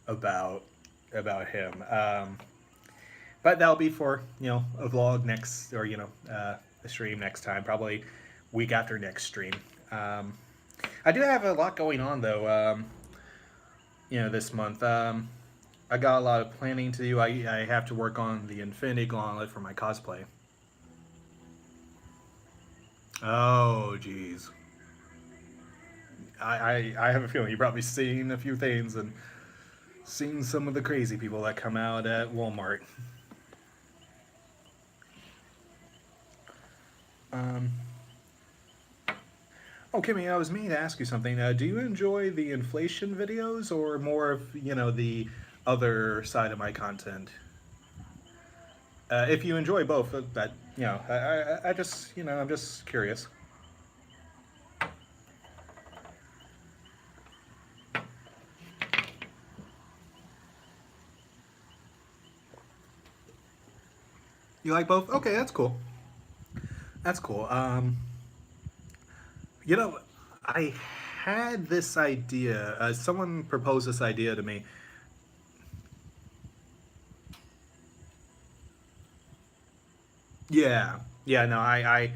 about him. But that'll be for a vlog next, or a stream next time, probably week after next stream. I do have a lot going on though. This month. I got a lot of planning to do. I have to work on the Infinity Gauntlet for my cosplay. Oh, jeez. I have a feeling you probably seen a few things and seen some of the crazy people that come out at Walmart. Um, oh, Kimmy, I was meaning to ask you something. Do you enjoy the inflation videos or more of, the other side of my content? If you enjoy both, I just, I'm just curious. You like both? Okay, that's cool. That's cool. You know, I had this idea. Someone proposed this idea to me. Yeah, yeah, no,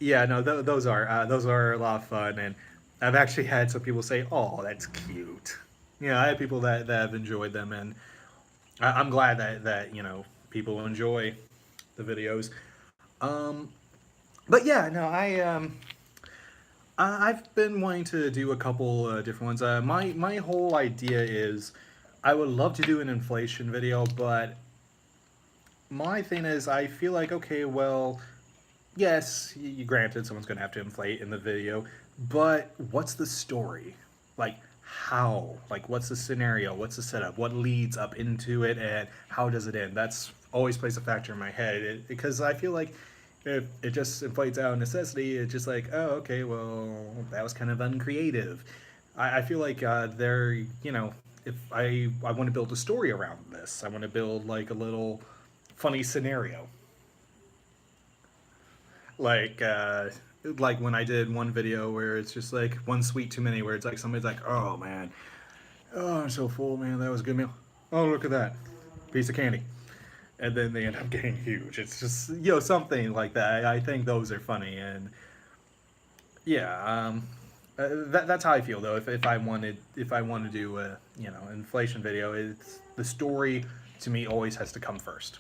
yeah, no, those are a lot of fun, and I've actually had some people say, "Oh, that's cute." I have people that have enjoyed them, and I'm glad that people enjoy the videos. Um, but yeah, no, I've been wanting to do a couple different ones. My whole idea is I would love to do an inflation video, but my thing is I feel like okay, well, yes, you granted someone's going to have to inflate in the video, but what's the story? Like how? Like what's the scenario? What's the setup? What leads up into it and how does it end? That's always plays a factor in my head because I feel like if it just inflates out of necessity, it's just like, oh, okay, well, that was kind of uncreative. I feel like if I want to build a story around this, I want to build like a little funny scenario like like when I did one video where it's just like one sweet too many, where it's like somebody's like, "Oh man, oh I'm so full, man, that was a good meal. Oh look at that piece of candy," and then they end up getting huge. It's just something like that. I think those are funny, and yeah, that's how I feel though. If I want to do a inflation video, it's the story to me always has to come first.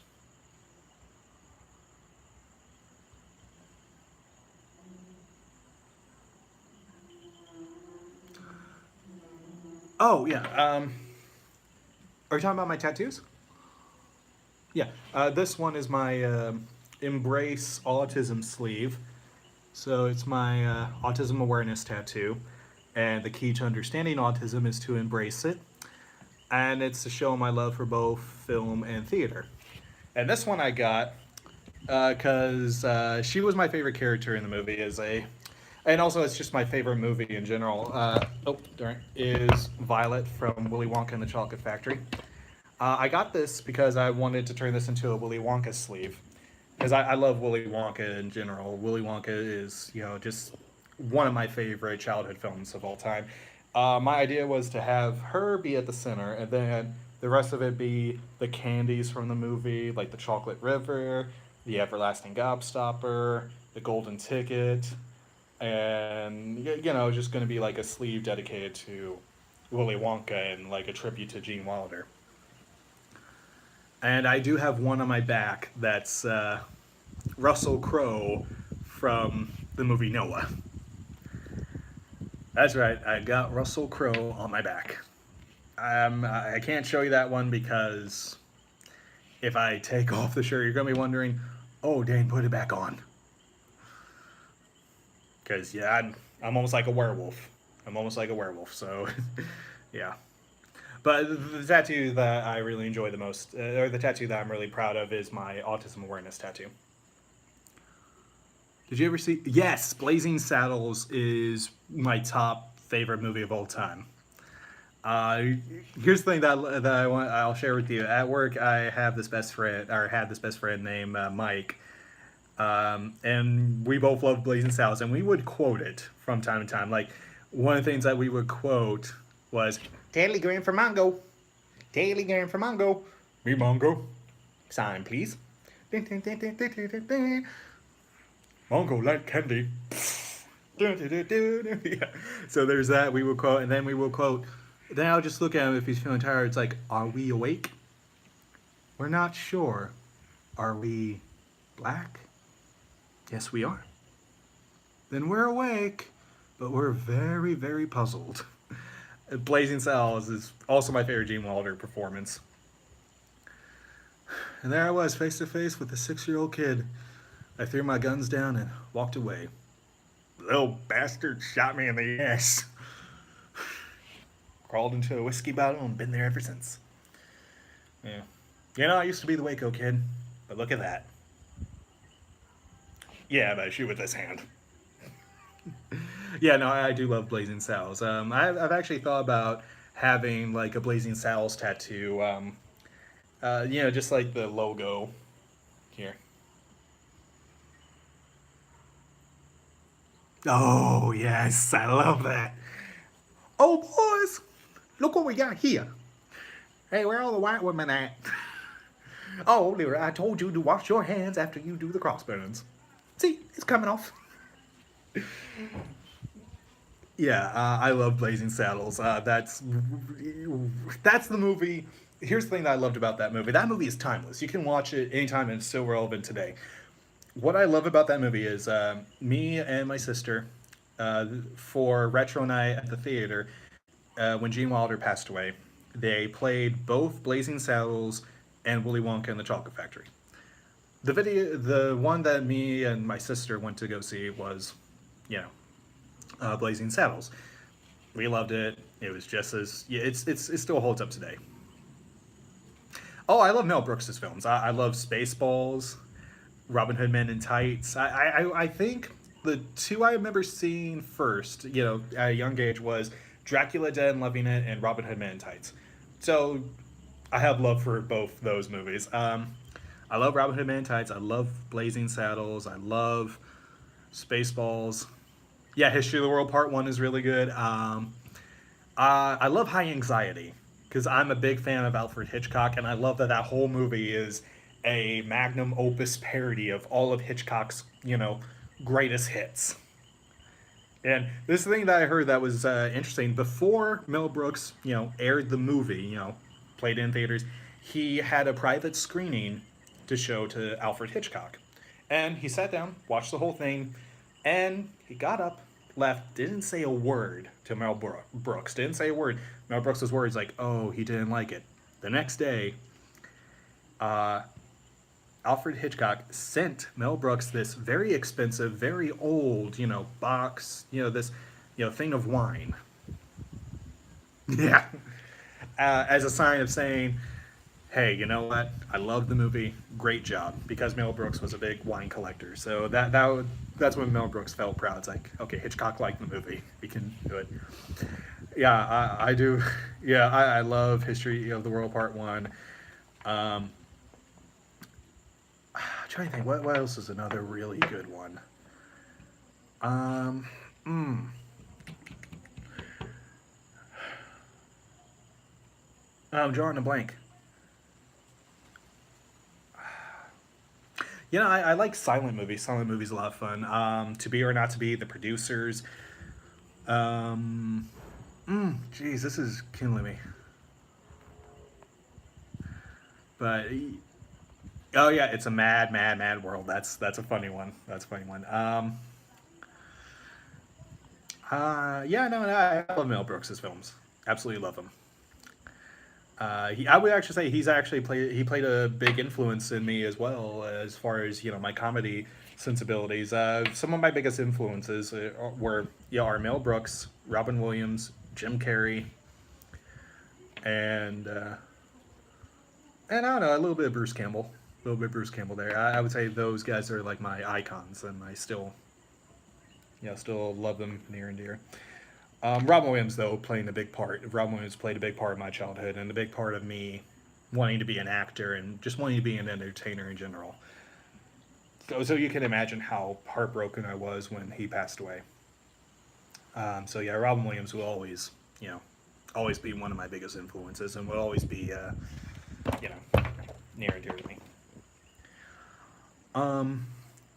Oh yeah. Are you talking about my tattoos? Yeah. This one is my Embrace Autism sleeve. So it's my autism awareness tattoo. And the key to understanding autism is to embrace it. And it's to show my love for both film and theater. And this one I got because she was my favorite character in the movie as a, and also it's just my favorite movie in general. Oh, darn, is Violet from Willy Wonka and the Chocolate Factory. I got this because I wanted to turn this into a Willy Wonka sleeve, because I love Willy Wonka in general. Willy Wonka is just one of my favorite childhood films of all time. My idea was to have her be at the center, and then the rest of it be the candies from the movie, like the Chocolate River, the Everlasting Gobstopper, the Golden Ticket, and just going to be like a sleeve dedicated to Willy Wonka and like a tribute to Gene Wilder. And I do have one on my back that's Russell Crowe from the movie Noah. That's right, I got Russell Crowe on my back. I can't show you that one because if I take off the shirt, you're going to be wondering, oh, Dane, put it back on. Because, yeah, I'm almost like a werewolf. I'm almost like a werewolf, so, yeah. But the tattoo that I really enjoy the most, or the tattoo that I'm really proud of, is my autism awareness tattoo. Did you ever see? Yes, Blazing Saddles is my top favorite movie of all time. Uh, Here's the thing that I'll share with you. At work, I have this best friend, or had this best friend named Mike, and we both loved Blazing Saddles, and we would quote it from time to time. Like one of the things that we would quote was "Telegram for Mongo, Telegram for Mongo, me Mongo, sign please." Mongo like candy. Yeah. So there's that we will quote, and then we will quote. Then I'll just look at him if he's feeling tired. It's like, are we awake? We're not sure. Are we black? Yes, we are. Then we're awake, but we're very, very puzzled. Blazing Saddles is also my favorite Gene Wilder performance. And there I was, face to face with a 6-year-old kid. I threw my guns down and walked away. Little bastard shot me in the ass. Crawled into a whiskey bottle and been there ever since. Yeah. You know, I used to be the Waco kid, but look at that. Yeah, but I shoot with this hand. Yeah, no, I do love Blazing Saddles. I've actually thought about having like a Blazing Saddles tattoo. Just like the logo here. Oh yes, I love that. Oh boys, look what we got here. Hey, where are all the white women at? Oh, Lyra, I told you to wash your hands after you do the crossbones. See, it's coming off. Yeah, I love Blazing Saddles. That's the movie. Here's the thing that I loved about that movie. That movie is timeless. You can watch it anytime and it's still relevant today. What I love about that movie is me and my sister, for retro night at the theater, when Gene Wilder passed away, they played both Blazing Saddles and Willy Wonka and the Chocolate Factory. The one that me and my sister went to go see was, you know, Blazing Saddles. We loved it. It was just as yeah, it still holds up today. Oh, I love Mel Brooks's films. I love Spaceballs, Robin Hood Men in Tights. I think the two I remember seeing first, at a young age, was Dracula Dead and Loving It and Robin Hood Men in Tights. So I have love for both those movies. I love Robin Hood Men in Tights. I love Blazing Saddles. I love Spaceballs. Yeah, History of the World Part 1 is really good. I love High Anxiety because I'm a big fan of Alfred Hitchcock, and I love that that whole movie is a magnum opus parody of all of Hitchcock's, greatest hits. And this thing that I heard that was interesting before Mel Brooks, aired the movie, played in theaters, he had a private screening to show to Alfred Hitchcock. And he sat down, watched the whole thing, and he got up, left, didn't say a word to Brooks. Didn't say a word. Mel Brooks' words like, oh, he didn't like it. The next day, Alfred Hitchcock sent Mel Brooks this very expensive, very old, box, this, thing of wine. Yeah. As a sign of saying, hey, you know what? I love the movie. Great job. Because Mel Brooks was a big wine collector. So that's when Mel Brooks felt proud. It's like, okay, Hitchcock liked the movie. We can do it. Yeah, I do. Yeah, I love History of the World Part 1. I'm trying to think, what else is another really good one? Um, mm. I'm drawing a blank. I like silent movies. Silent movies are a lot of fun. To Be or Not to Be, The Producers. Geez, this is killing me. But oh yeah, it's a mad, mad, mad world. That's a funny one. That's a funny one. Yeah, no, I love Mel Brooks's films. Absolutely love them. I would actually say he played a big influence in me as well as far as my comedy sensibilities. Some of my biggest influences were are Mel Brooks, Robin Williams, Jim Carrey, and I don't know, a little bit of Bruce Campbell, a little bit of Bruce Campbell there. I would say those guys are like my icons, and I still love them near and dear. Robin Williams, though, playing a big part. Robin Williams played a big part of my childhood and a big part of me wanting to be an actor and just wanting to be an entertainer in general. So you can imagine how heartbroken I was when he passed away. So yeah, Robin Williams will always be one of my biggest influences and will always be, near and dear to me.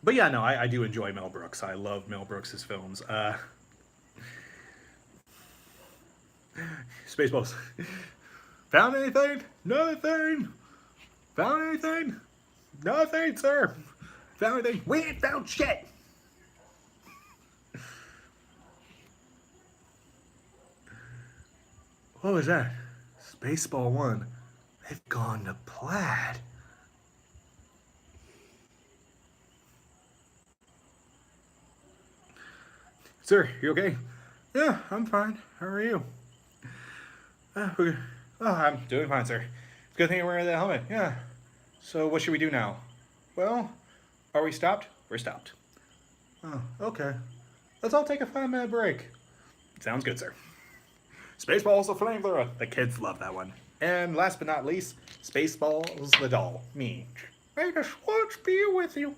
But yeah, no, I do enjoy Mel Brooks. I love Mel Brooks's films. Spaceballs. Found anything? Nothing. Found anything? Nothing, sir. Found anything? We ain't found shit. What was that? Spaceball 1. They've gone to plaid. Sir, you okay? Yeah, I'm fine. How are you? Okay. Oh, I'm doing fine, sir. Good thing you're wearing that helmet. Yeah. So what should we do now? Well, are we stopped? We're stopped. Oh, okay. Let's all take a 5-minute break. Sounds good, sir. Spaceballs the flamethrower. The kids love that one. And last but not least, Spaceballs the doll. Me. May the Schwartz be with you.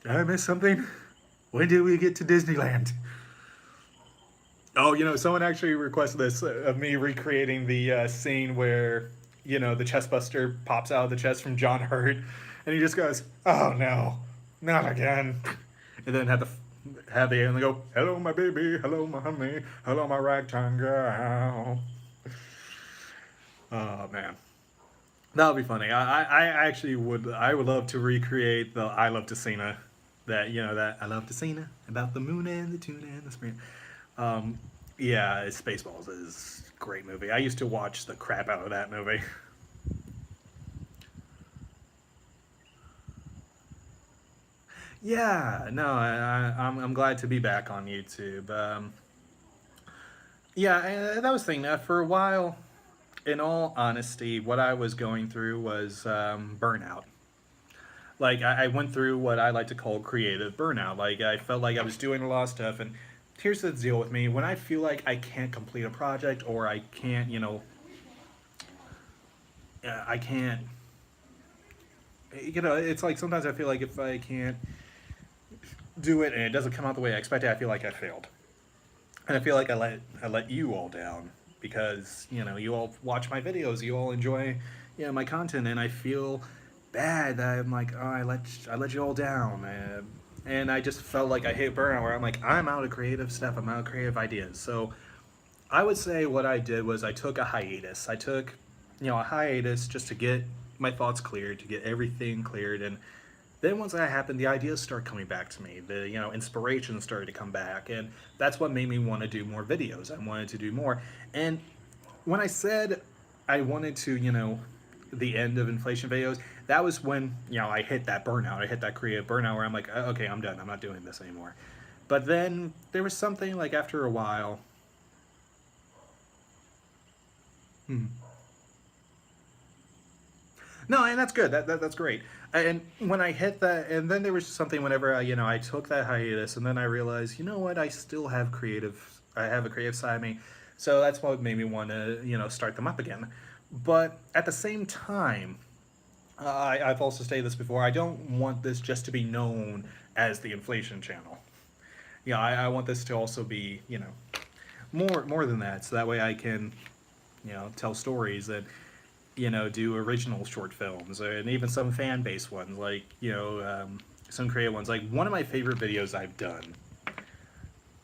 Did I miss something? When did we get to Disneyland? Oh, someone actually requested this of me recreating the scene where, the chest buster pops out of the chest from John Hurt, and he just goes, "Oh no, not again," and then have the alien go, "Hello, my baby. Hello, my honey. Hello, my ragtime girl." Oh man, that would be funny. I actually would. I would love to recreate the "I Love Ticina," that "I Love Ticina" about the moon and the tuna and the spring. Yeah, Spaceballs is a great movie. I used to watch the crap out of that movie. Yeah, no, I'm glad to be back on YouTube. Yeah, and that was the thing. For a while, in all honesty, what I was going through was burnout. Like I went through what I like to call creative burnout. Like I felt like I was doing a lot of stuff, and here's the deal with me: when I feel like I can't complete a project or I can't, I can't, it's like sometimes I feel like if I can't do it and it doesn't come out the way I expected, I feel like I failed, and I feel like I let you all down because you all watch my videos, you all enjoy my content, and I feel bad that I'm like, oh, I let you all down, and I just felt like I hit burnout where I'm like, I'm out of creative stuff, I'm out of creative ideas. So I would say what I did was I took a hiatus. I took a hiatus just to get my thoughts cleared, to get everything cleared, and then once that happened, the ideas start coming back to me. The inspiration started to come back, and that's what made me want to do more videos. I wanted to do more, and when I said I wanted to, the end of inflation videos, that was when I hit that burnout. I hit that creative burnout where I'm like, okay, I'm done. I'm not doing this anymore. But then there was something like after a while. Hmm. No, and that's good. That's great. And when I hit that, and then there was something whenever I took that hiatus, and then I realized, you know what, I still have creative. I have a creative side of me, so that's what made me want to start them up again. But at the same time, I've also stated this before. I don't want this just to be known as the inflation channel. I want this to also be more than that, so that way I can tell stories and do original short films and even some fan based ones, like some creative ones. Like one of my favorite videos I've done,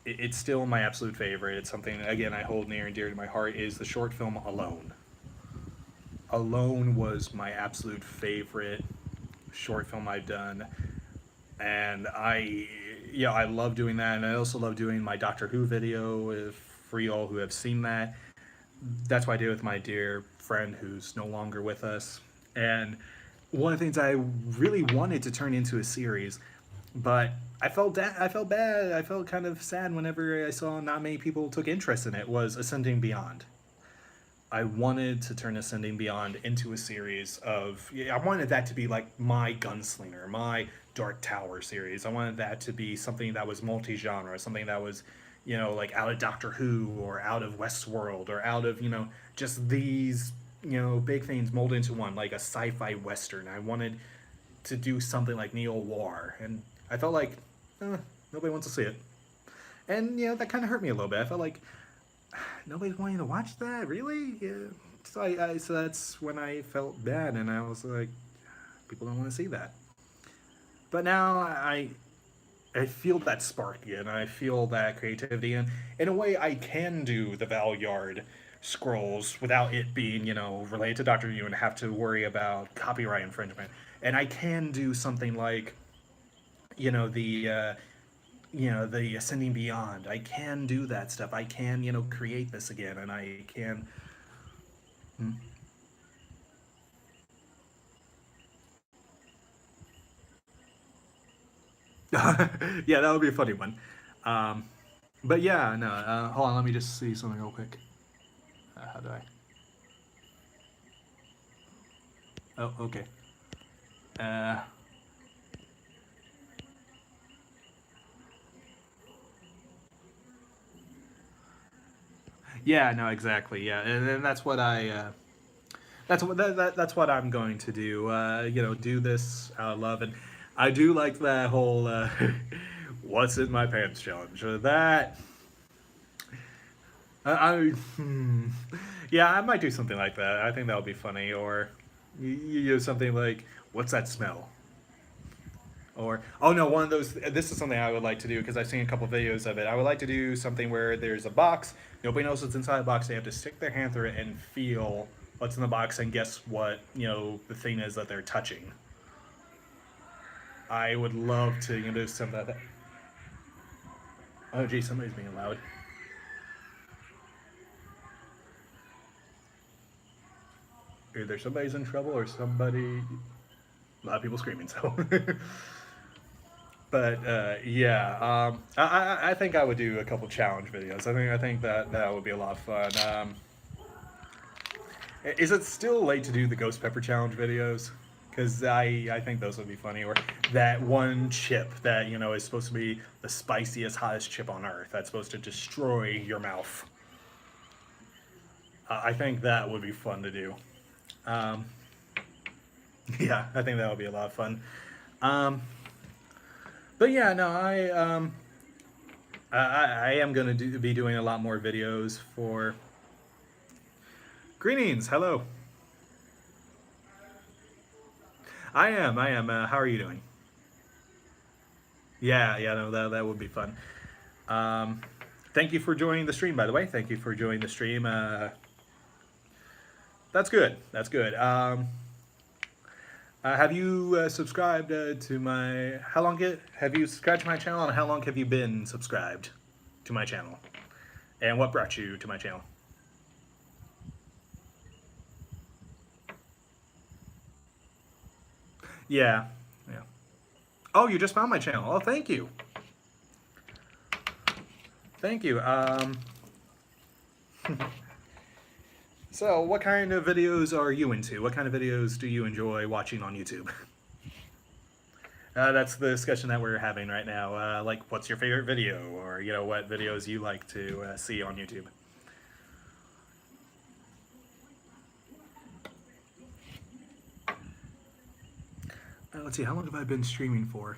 it's still my absolute favorite. It's something again I hold near and dear to my heart. Is the short film Alone. Alone was my absolute favorite short film I've done, and I love doing that, and I also love doing my Doctor Who video. If for y'all who have seen that, that's what I did with my dear friend who's no longer with us. And one of the things I really wanted to turn into a series, but I felt bad. I felt kind of sad whenever I saw not many people took interest in it. Was Ascending Beyond. I wanted to turn Ascending Beyond into a series of. Yeah, I wanted that to be like my Gunslinger, my Dark Tower series. I wanted that to be something that was multi-genre, something that was, like out of Doctor Who or out of Westworld or out of, just these, big things molded into one, like a sci-fi western. I wanted to do something like Neo War, and I felt like nobody wants to see it, and that kind of hurt me a little bit. I felt like nobody's wanting to watch that, really. Yeah. So that's when I felt bad, and I was like, people don't want to see that. But now I feel that spark again. I feel that creativity, and in a way, I can do the Valyard scrolls without it being, related to Doctor Who and have to worry about copyright infringement. And I can do something like, you know, the uh, the Ascending Beyond. I can do that stuff. I can, create this again, and I can. Hmm. Yeah, that would be a funny one. Um, but yeah, no. Hold on, let me just see something real quick. How do I? Oh, okay. Uh, yeah, no, exactly. Yeah, and that's what that's what I'm going to do. Do this out of love, and I do like that whole "What's in my pants" challenge. That I yeah, I might do something like that. I think that would be funny, or you do something like "What's that smell?" Or oh no, one of those. This is something I would like to do because I've seen a couple videos of it. I would like to do something where there's a box. Nobody knows what's inside the box. They have to stick their hand through it and feel what's in the box and guess what the thing is that they're touching. I would love to do something like that. Oh gee, somebody's being loud. Either somebody's in trouble or somebody. A lot of people screaming. So. But yeah, I think I would do a couple challenge videos. I think that would be a lot of fun. Is it still late to do the ghost pepper challenge videos? Because I think those would be funny. Or that one chip that is supposed to be the spiciest, hottest chip on earth. That's supposed to destroy your mouth. I think that would be fun to do. Um, yeah, I think that would be a lot of fun. Um, but yeah, no, I am going to be doing a lot more videos for Greetings. Hello. I am. I am. How are you doing? Yeah. Yeah. No, that would be fun. Um, Thank you for joining the stream. By the way, thank you for joining the stream. That's good. That's good. Have you subscribed to my? How long have you subscribed to my channel? And how long have you been subscribed to my channel? And what brought you to my channel? Yeah. Yeah. Oh, you just found my channel. Oh, thank you. Thank you. So, what kind of videos are you into? What kind of videos do you enjoy watching on YouTube? That's the discussion that we're having right now. Like, what's your favorite video, or what videos you like to see on YouTube? Let's see. How long have I been streaming for?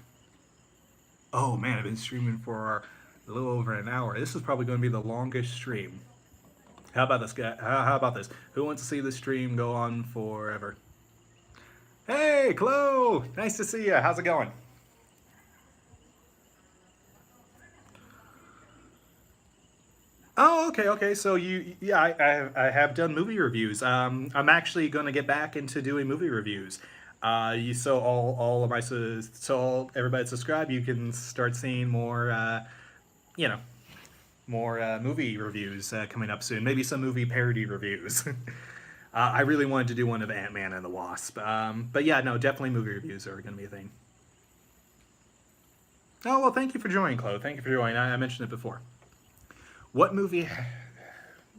Oh man, I've been streaming for a little over an hour. This is probably going to be the longest stream. How about this guy? How about this? Who wants to see the stream go on forever? Hey, Chloe! Nice to see you. How's it going? Oh, okay, okay. So yeah, I have done movie reviews. I'm actually going to get back into doing movie reviews. So all of my everybody subscribe, you can start seeing more, you know, more movie reviews coming up soon. Maybe some movie parody reviews. I really wanted to do one of Ant Man and the Wasp, but yeah, no, definitely movie reviews are going to be a thing. Oh well, thank you for joining, Chloe. Thank you for joining. I mentioned it before. What movie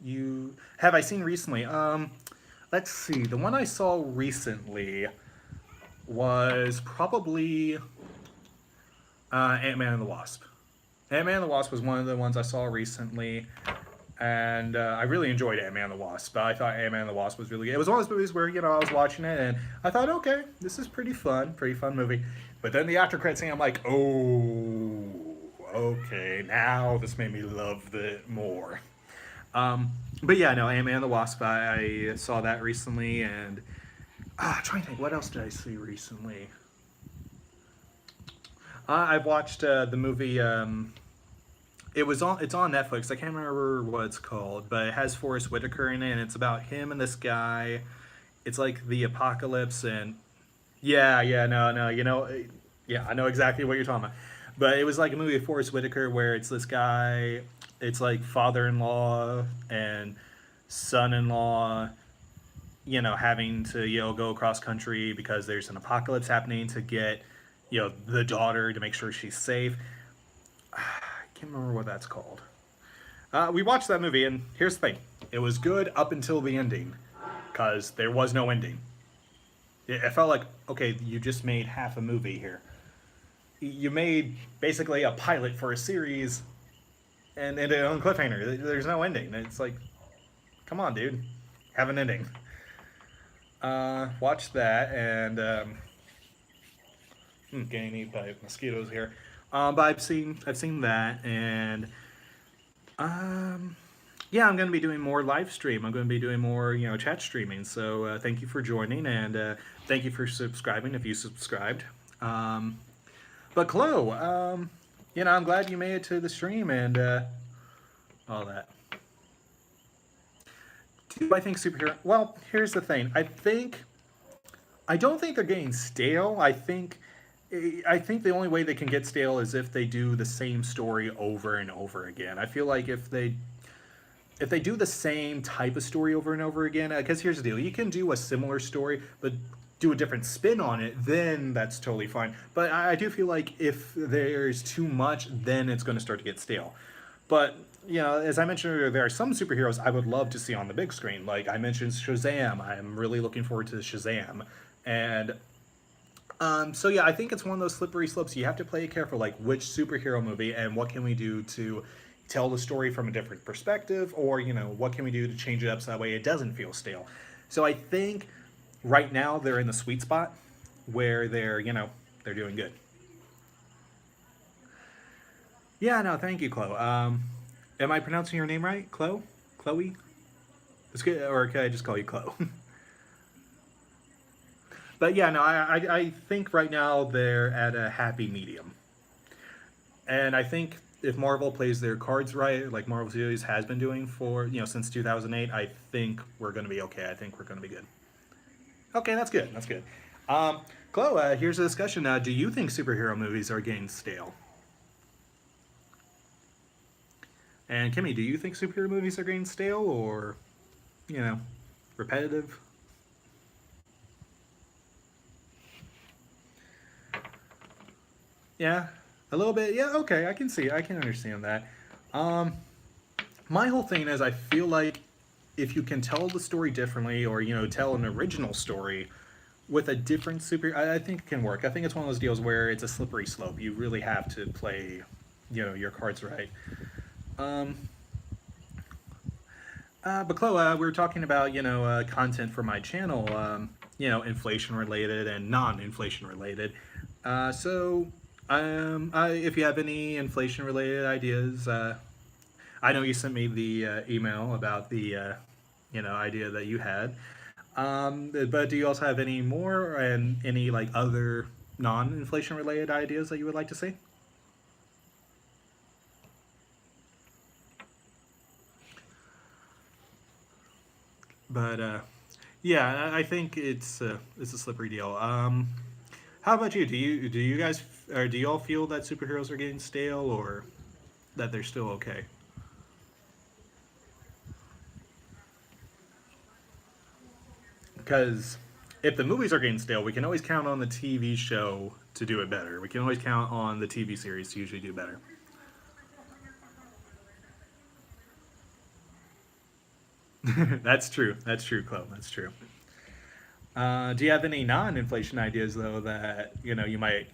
you have I seen recently? Let's see. The one I saw recently was probably Ant Man and the Wasp. Ant Man and the Wasp was one of the ones I saw recently, and I really enjoyed Ant Man and the Wasp. I thought Ant Man and the Wasp was really good. It was one of those movies where I was watching it and I thought, okay, this is pretty fun movie. But then the after credit scene, I'm like, oh, okay, now this made me love it more. But yeah, no, Ant Man and the Wasp. I saw that recently, and trying to think, what else did I see recently? I've watched the movie. It's on Netflix. I can't remember what it's called, but it has Forrest Whitaker in it, and it's about him and this guy. It's like the apocalypse, and yeah, yeah, no, yeah, I know exactly what you're talking about. But it was like a movie of Forrest Whitaker where it's this guy, it's like father-in-law and son-in-law, having to go across country because there's an apocalypse happening to get the daughter to make sure she's safe. I can't remember what that's called. We watched that movie, and here's the thing: it was good up until the ending, because there was no ending. It felt like, okay, you just made half a movie here. You made basically a pilot for a series, and ended on cliffhanger. There's no ending. It's like, come on, dude, have an ending. Watch that, and getting eaten by mosquitoes here. But I've seen that, and yeah, I'm going to be doing more live stream. I'm going to be doing more chat streaming. So thank you for joining, and thank you for subscribing if you subscribed. But Chloe, I'm glad you made it to the stream and all that. Do I think superhero? Well, here's the thing. I don't think they're getting stale. I think the only way they can get stale is if they do the same story over and over again. I feel like if they do the same type of story over and over again, because here's the deal: you can do a similar story, but do a different spin on it, then that's totally fine. But I do feel like if there's too much, then it's going to start to get stale. But as I mentioned earlier, there are some superheroes I would love to see on the big screen. Like I mentioned Shazam. I'm really looking forward to Shazam. And so yeah, I think it's one of those slippery slopes. You have to play it careful, like which superhero movie and what can we do to tell the story from a different perspective, or what can we do to change it up so that way it doesn't feel stale. So I think right now they're in the sweet spot where they're doing good. Yeah, no, thank you, Chloe. Am I pronouncing your name right, Chloe? Chloe? It's good, or can I just call you Chloe? But yeah, no, I think right now they're at a happy medium. And I think if Marvel plays their cards right, like Marvel Studios has been doing for since 2008, I think we're going to be okay. I think we're going to be good. Okay, that's good. That's good. Um, Chloe, here's a discussion. Do you think superhero movies are getting stale? And Kimmy, do you think superhero movies are getting stale or you know repetitive? Yeah, a little bit. Yeah, okay, I can see. I can understand that. Um, my whole thing is, I feel like if you can tell the story differently, or tell an original story with a different super, I think it can work. I think it's one of those deals where it's a slippery slope. You really have to play, your cards right. Um, but Chloe, we were talking about content for my channel, inflation related and non-inflation related. If you have any inflation related ideas, I know you sent me the email about the idea that you had. But do you also have any more and any like other non-inflation related ideas that you would like to see? But yeah, I think it's a slippery deal. How about you? Do you guys or do you all feel that superheroes are getting stale, or that they're still okay? Because if the movies are getting stale, we can always count on the TV show to do it better. We can always count on the TV series to usually do better. That's true. That's true, Chloe. That's true. Do you have any non-inflation ideas though that you might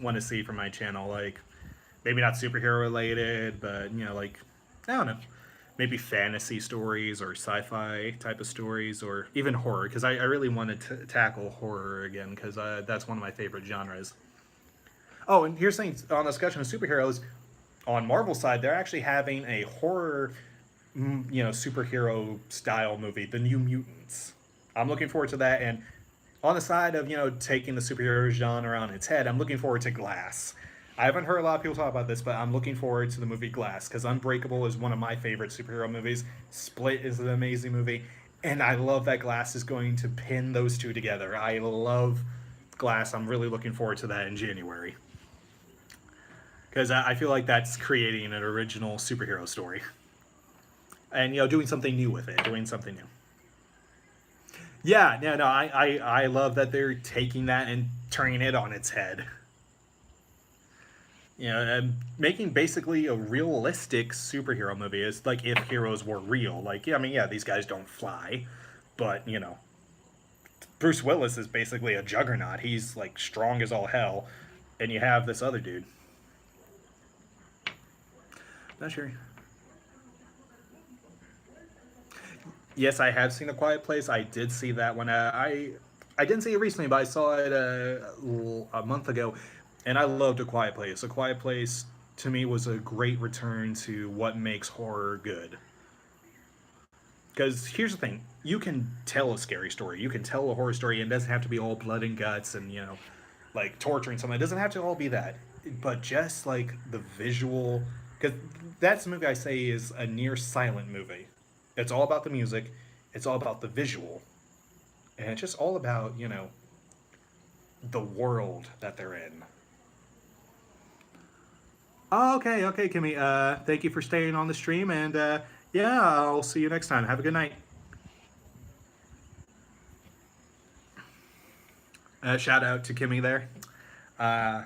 want to see from my channel? Like maybe not superhero related, but like I don't know, maybe fantasy stories or sci-fi type of stories, or even horror. Because I really wanted to tackle horror again because that's one of my favorite genres. Oh, and here's things on the discussion of superheroes. On Marvel side, they're actually having a horror, superhero style movie, The New Mutants. I'm looking forward to that, and on the side of, taking the superhero genre on its head, I'm looking forward to Glass. I haven't heard a lot of people talk about this, but I'm looking forward to the movie Glass because Unbreakable is one of my favorite superhero movies. Split is an amazing movie, and I love that Glass is going to pin those two together. I love Glass. I'm really looking forward to that in January because I feel like that's creating an original superhero story and doing something new with it, doing something new. Yeah, no, I love that they're taking that and turning it on its head. And making basically a realistic superhero movie is like if heroes were real. Like, yeah, I mean, yeah, these guys don't fly, but Bruce Willis is basically a juggernaut. He's like strong as all hell, and you have this other dude. Not sure. Yes, I have seen A Quiet Place. I did see that one. I didn't see it recently, but I saw it a month ago, and I loved A Quiet Place. A Quiet Place to me was a great return to what makes horror good. Because here's the thing: you can tell a scary story, you can tell a horror story, and it doesn't have to be all blood and guts and like torturing someone. It doesn't have to all be that, but just like the visual. Because that's the movie I say is a near silent movie. It's all about the music. It's all about the visual, and it's just all about the world that they're in. Oh, okay, okay, Kimmy. Thank you for staying on the stream, and yeah, I'll see you next time. Have a good night. Shout out to Kimmy there. Uh,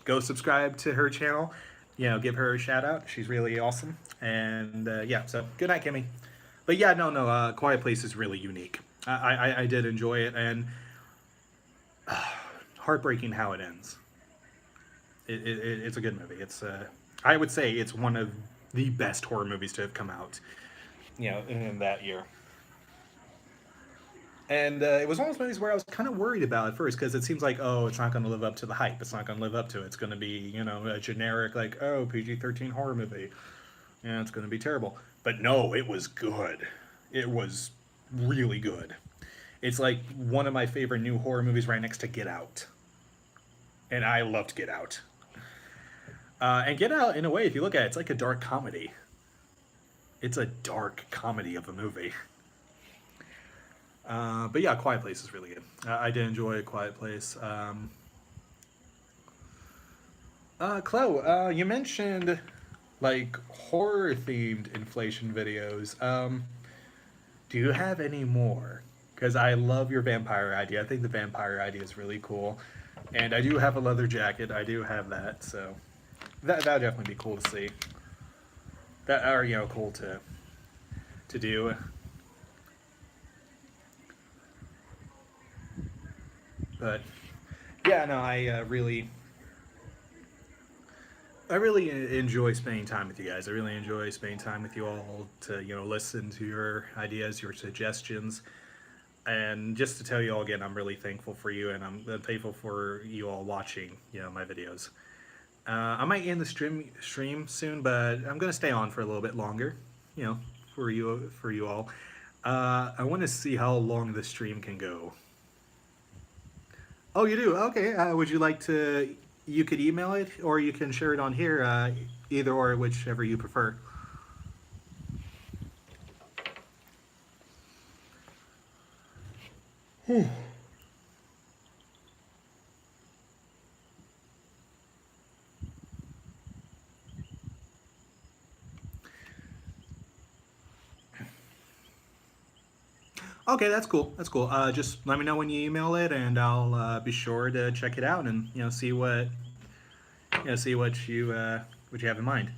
Go subscribe to her channel. Give her a shout out. She's really awesome. And yeah, so good night, Kimmy. But yeah, no, no. Quiet Place is really unique. I did enjoy it, and heartbreaking how it ends. It's a good movie. I would say it's one of the best horror movies to have come out, in that year. And it was one of those movies where I was kind of worried about at first because it seems like, oh, it's not going to live up to the hype. It's not going to live up to it. It's going to be, a generic, like, oh, PG-13 horror movie. Yeah, it's going to be terrible. But no, it was good. It was really good. It's like one of my favorite new horror movies right next to Get Out. And I loved Get Out. And Get Out, in a way, if you look at it, it's like a dark comedy. It's a dark comedy of a movie. But yeah, Quiet Place is really good. I did enjoy A Quiet Place. Chloe, you mentioned like horror themed inflation videos. Do you have any more? Because I love your vampire idea. I think the vampire idea is really cool. And I do have a leather jacket. I do have that, so that would definitely be cool to see. That are cool to do. But yeah, no, I really enjoy spending time with you guys. I really enjoy spending time with you all to listen to your ideas, your suggestions, and just to tell you all again, I'm really thankful for you, and I'm thankful for you all watching my videos. I might end the stream soon, but I'm gonna stay on for a little bit longer, for you all. I want to see how long the stream can go. Oh, you do? Okay. Would you like to? You could email it, or you can share it on here. Either or, whichever you prefer. Okay, that's cool. That's cool. Just let me know when you email it, and I'll be sure to check it out and see see what you have in mind.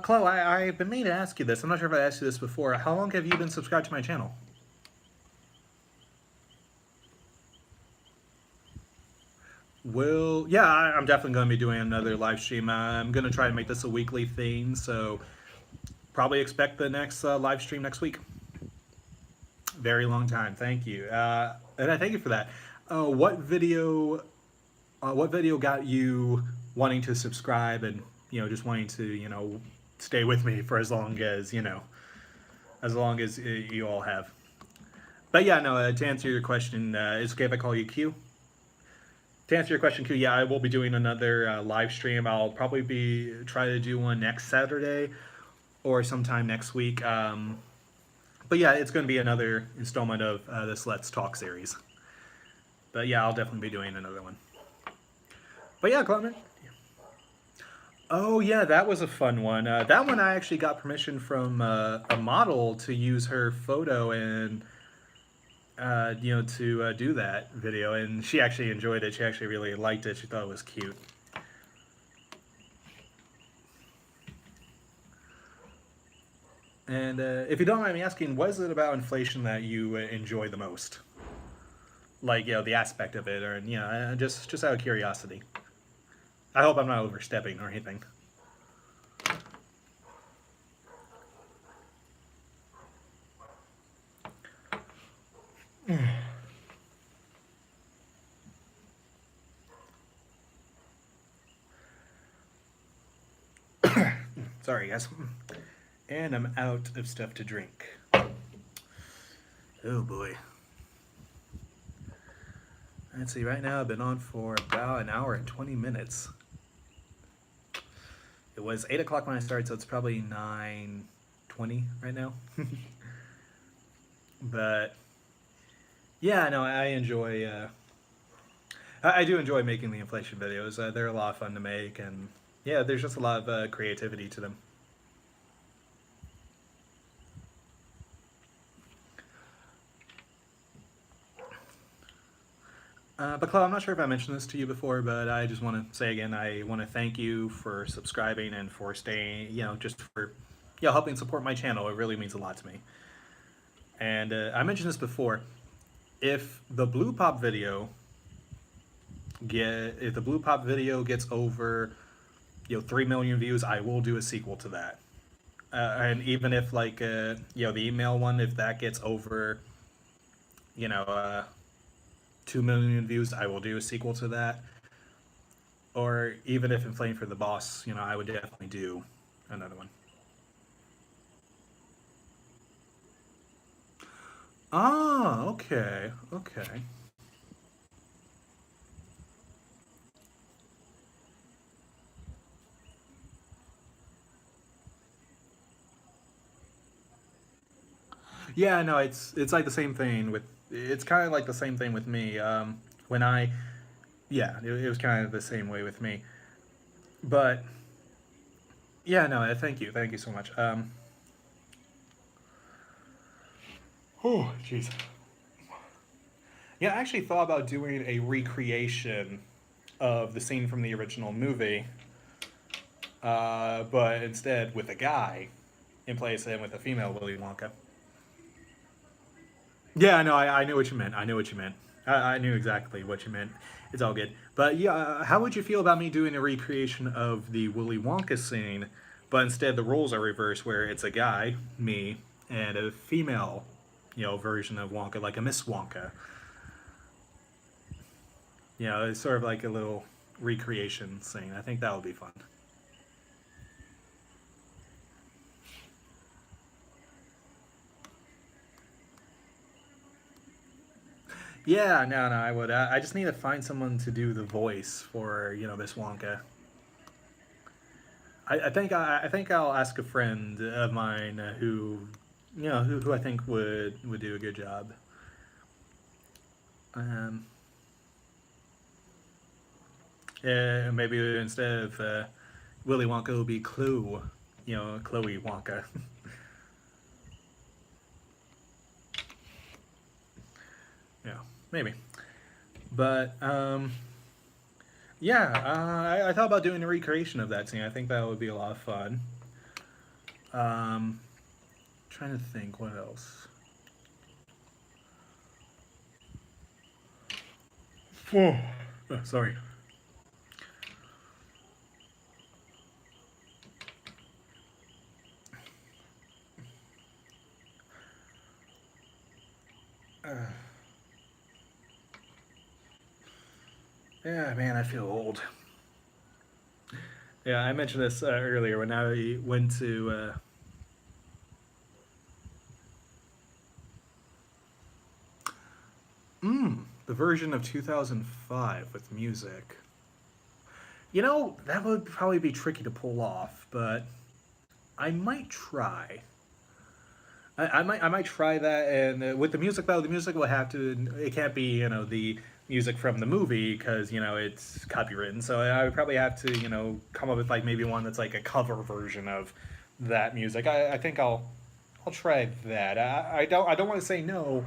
Chloe, I've been meaning to ask you this. I'm not sure if I asked you this before. How long have you been subscribed to my channel? Well, yeah, I'm definitely going to be doing another live stream. I'm going to try to make this a weekly thing, so probably expect the next live stream next week. Very long time. Thank you, and I thank you for that. What video? What video got you wanting to subscribe and just wanting to stay with me for as long as as long as you all have? But yeah, no. To answer your question, is it okay if I call you Q? To answer your question, Q, yeah, I will be doing another live stream. I'll probably be try to do one next Saturday or sometime next week. But yeah, it's going to be another installment of this Let's Talk series. But yeah, I'll definitely be doing another one. But yeah, Clement. Oh yeah, that was a fun one. That one I actually got permission from a model to use her photo and to do that video, and she actually enjoyed it. She actually really liked it. She thought it was cute. And if you don't mind me asking, what is it about inflation that you enjoy the most? Like, the aspect of it, or just out of curiosity. I hope I'm not overstepping or anything. Sorry, guys. And I'm out of stuff to drink. Oh boy. Let's see, right now I've been on for about an hour and 20 minutes. It was 8 o'clock when I started, so it's probably 9:20 right now. But yeah, no, I enjoy. I do enjoy making the inflation videos. They're a lot of fun to make, and yeah, there's just a lot of creativity to them. But Chloe, I'm not sure if I mentioned this to you before, but I just want to say again, I want to thank you for subscribing and for staying, just for, helping support my channel. It really means a lot to me. And I mentioned this before. If the Blue Pop video gets over 3 million views, I will do a sequel to that. And even if the email one, if that gets over you know uh 2 million views, I will do a sequel to that. Or even if Inflame for the Boss, I would definitely do another one. Ah, okay, okay. Yeah, no, it's like the same thing with. It's kind of like the same thing with me. When I, yeah, it was kind of the same way with me. But yeah, no, thank you so much. Oh, jeez. Yeah, I actually thought about doing a recreation of the scene from the original movie, but instead with a guy in place and with a female Willy Wonka. Yeah, no, I knew what you meant. I knew what you meant. I knew exactly what you meant. It's all good. But yeah, how would you feel about me doing a recreation of the Willy Wonka scene, but instead the roles are reversed, where it's a guy, me, and a female, version of Wonka, like a Miss Wonka. It's sort of like a little recreation scene. I think that would be fun. Yeah, no, I would. I just need to find someone to do the voice for Miss Wonka. I think I'll ask a friend of mine who I think would do a good job. Um, maybe instead of Willy Wonka, it'll be Clue. Chloe Wonka. Yeah, maybe. But yeah, I thought about doing a recreation of that scene. I think that would be a lot of fun. Trying to think what else. Oh, sorry. Yeah, man, I feel old. Yeah, I mentioned this earlier when I went to. The version of 2005 with music. You know, that would probably be tricky to pull off, but I might try. I might try that, and with the music though, the music will have to. It can't be the music from the movie because it's copywritten. So I would probably have to come up with like maybe one that's like a cover version of that music. I think I'll try that. I don't want to say no,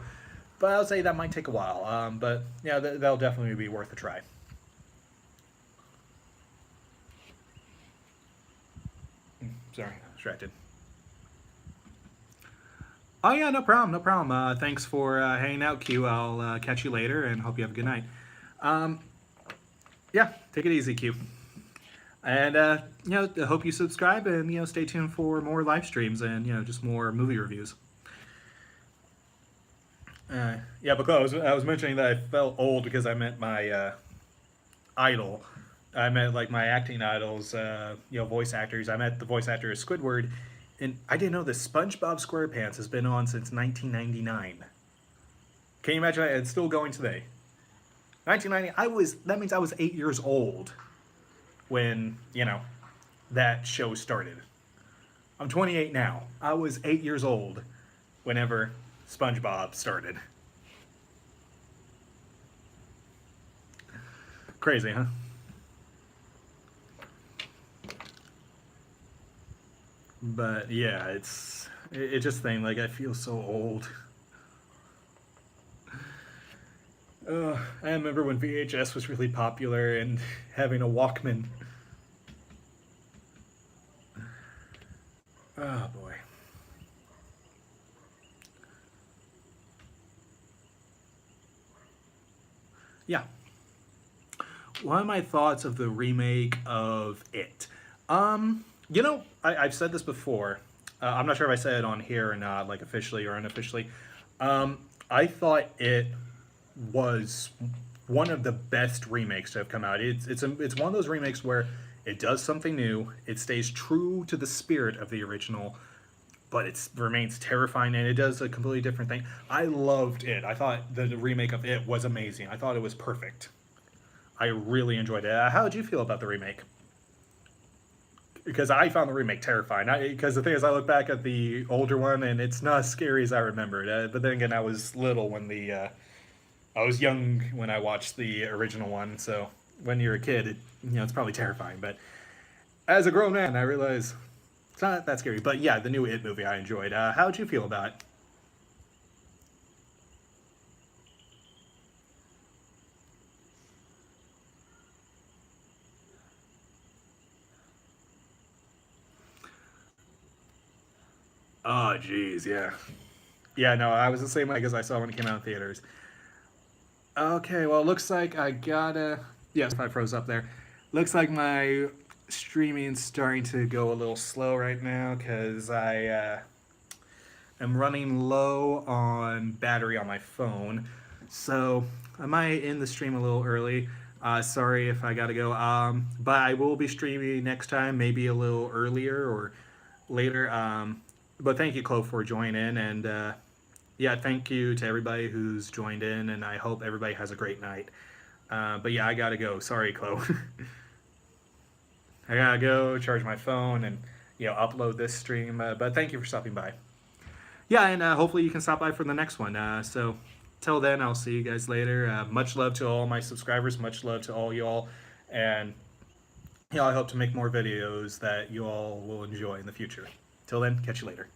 but I'll say that might take a while. But yeah, that'll definitely be worth a try. Sorry, distracted. Oh yeah, no problem, no problem. Thanks for hanging out, Q. I'll catch you later, and hope you have a good night. Um, yeah, take it easy, Q. And I hope you subscribe and stay tuned for more live streams and just more movie reviews. Yeah, because I was mentioning that I felt old because I met my idol. I met like my acting idols, voice actors. I met the voice actor of Squidward, and I didn't know this. SpongeBob SquarePants has been on since 1999. Can you imagine that? It's still going today. 1990. That means I was 8 years old when that show started. I'm 28 now. I was 8 years old whenever SpongeBob started. Crazy, huh? But yeah, it just thing like I feel so old. I remember when VHS was really popular and having a Walkman. Oh boy. Yeah. One of my thoughts of the remake of It. I've said this before. I'm not sure if I said it on here or not, like officially or unofficially. I thought it was one of the best remakes to have come out. It's one of those remakes where it does something new. It stays true to the spirit of the original, but it remains terrifying and it does a completely different thing. I loved it. I thought the remake of it was amazing. I thought it was perfect. I really enjoyed it. How did you feel about the remake? Because I found the remake terrifying. Because the thing is, I look back at the older one and it's not as scary as I remembered. But then again, I was little when I was young when I watched the original one. So when you're a kid, it's probably terrifying. But as a grown man, I realize it's not that scary. But yeah, the new It movie I enjoyed. How did you feel about it? Oh, jeez, yeah. Yeah, no, I was the same way because I saw it when it came out in theaters. Okay, well, it looks like I gotta. Yes, I froze up there. Looks like my streaming's starting to go a little slow right now because I am running low on battery on my phone. So I might end the stream a little early. Sorry if I gotta go. But I will be streaming next time, maybe a little earlier or later. But thank you, Chloe, for joining in, and yeah, thank you to everybody who's joined in, and I hope everybody has a great night. But yeah, I gotta go. Sorry, Chloe. I gotta go charge my phone and upload this stream. But thank you for stopping by. Yeah, and hopefully you can stop by for the next one. So till then, I'll see you guys later. Much love to all my subscribers. Much love to all y'all, and I hope to make more videos that you all will enjoy in the future. Till then, catch you later.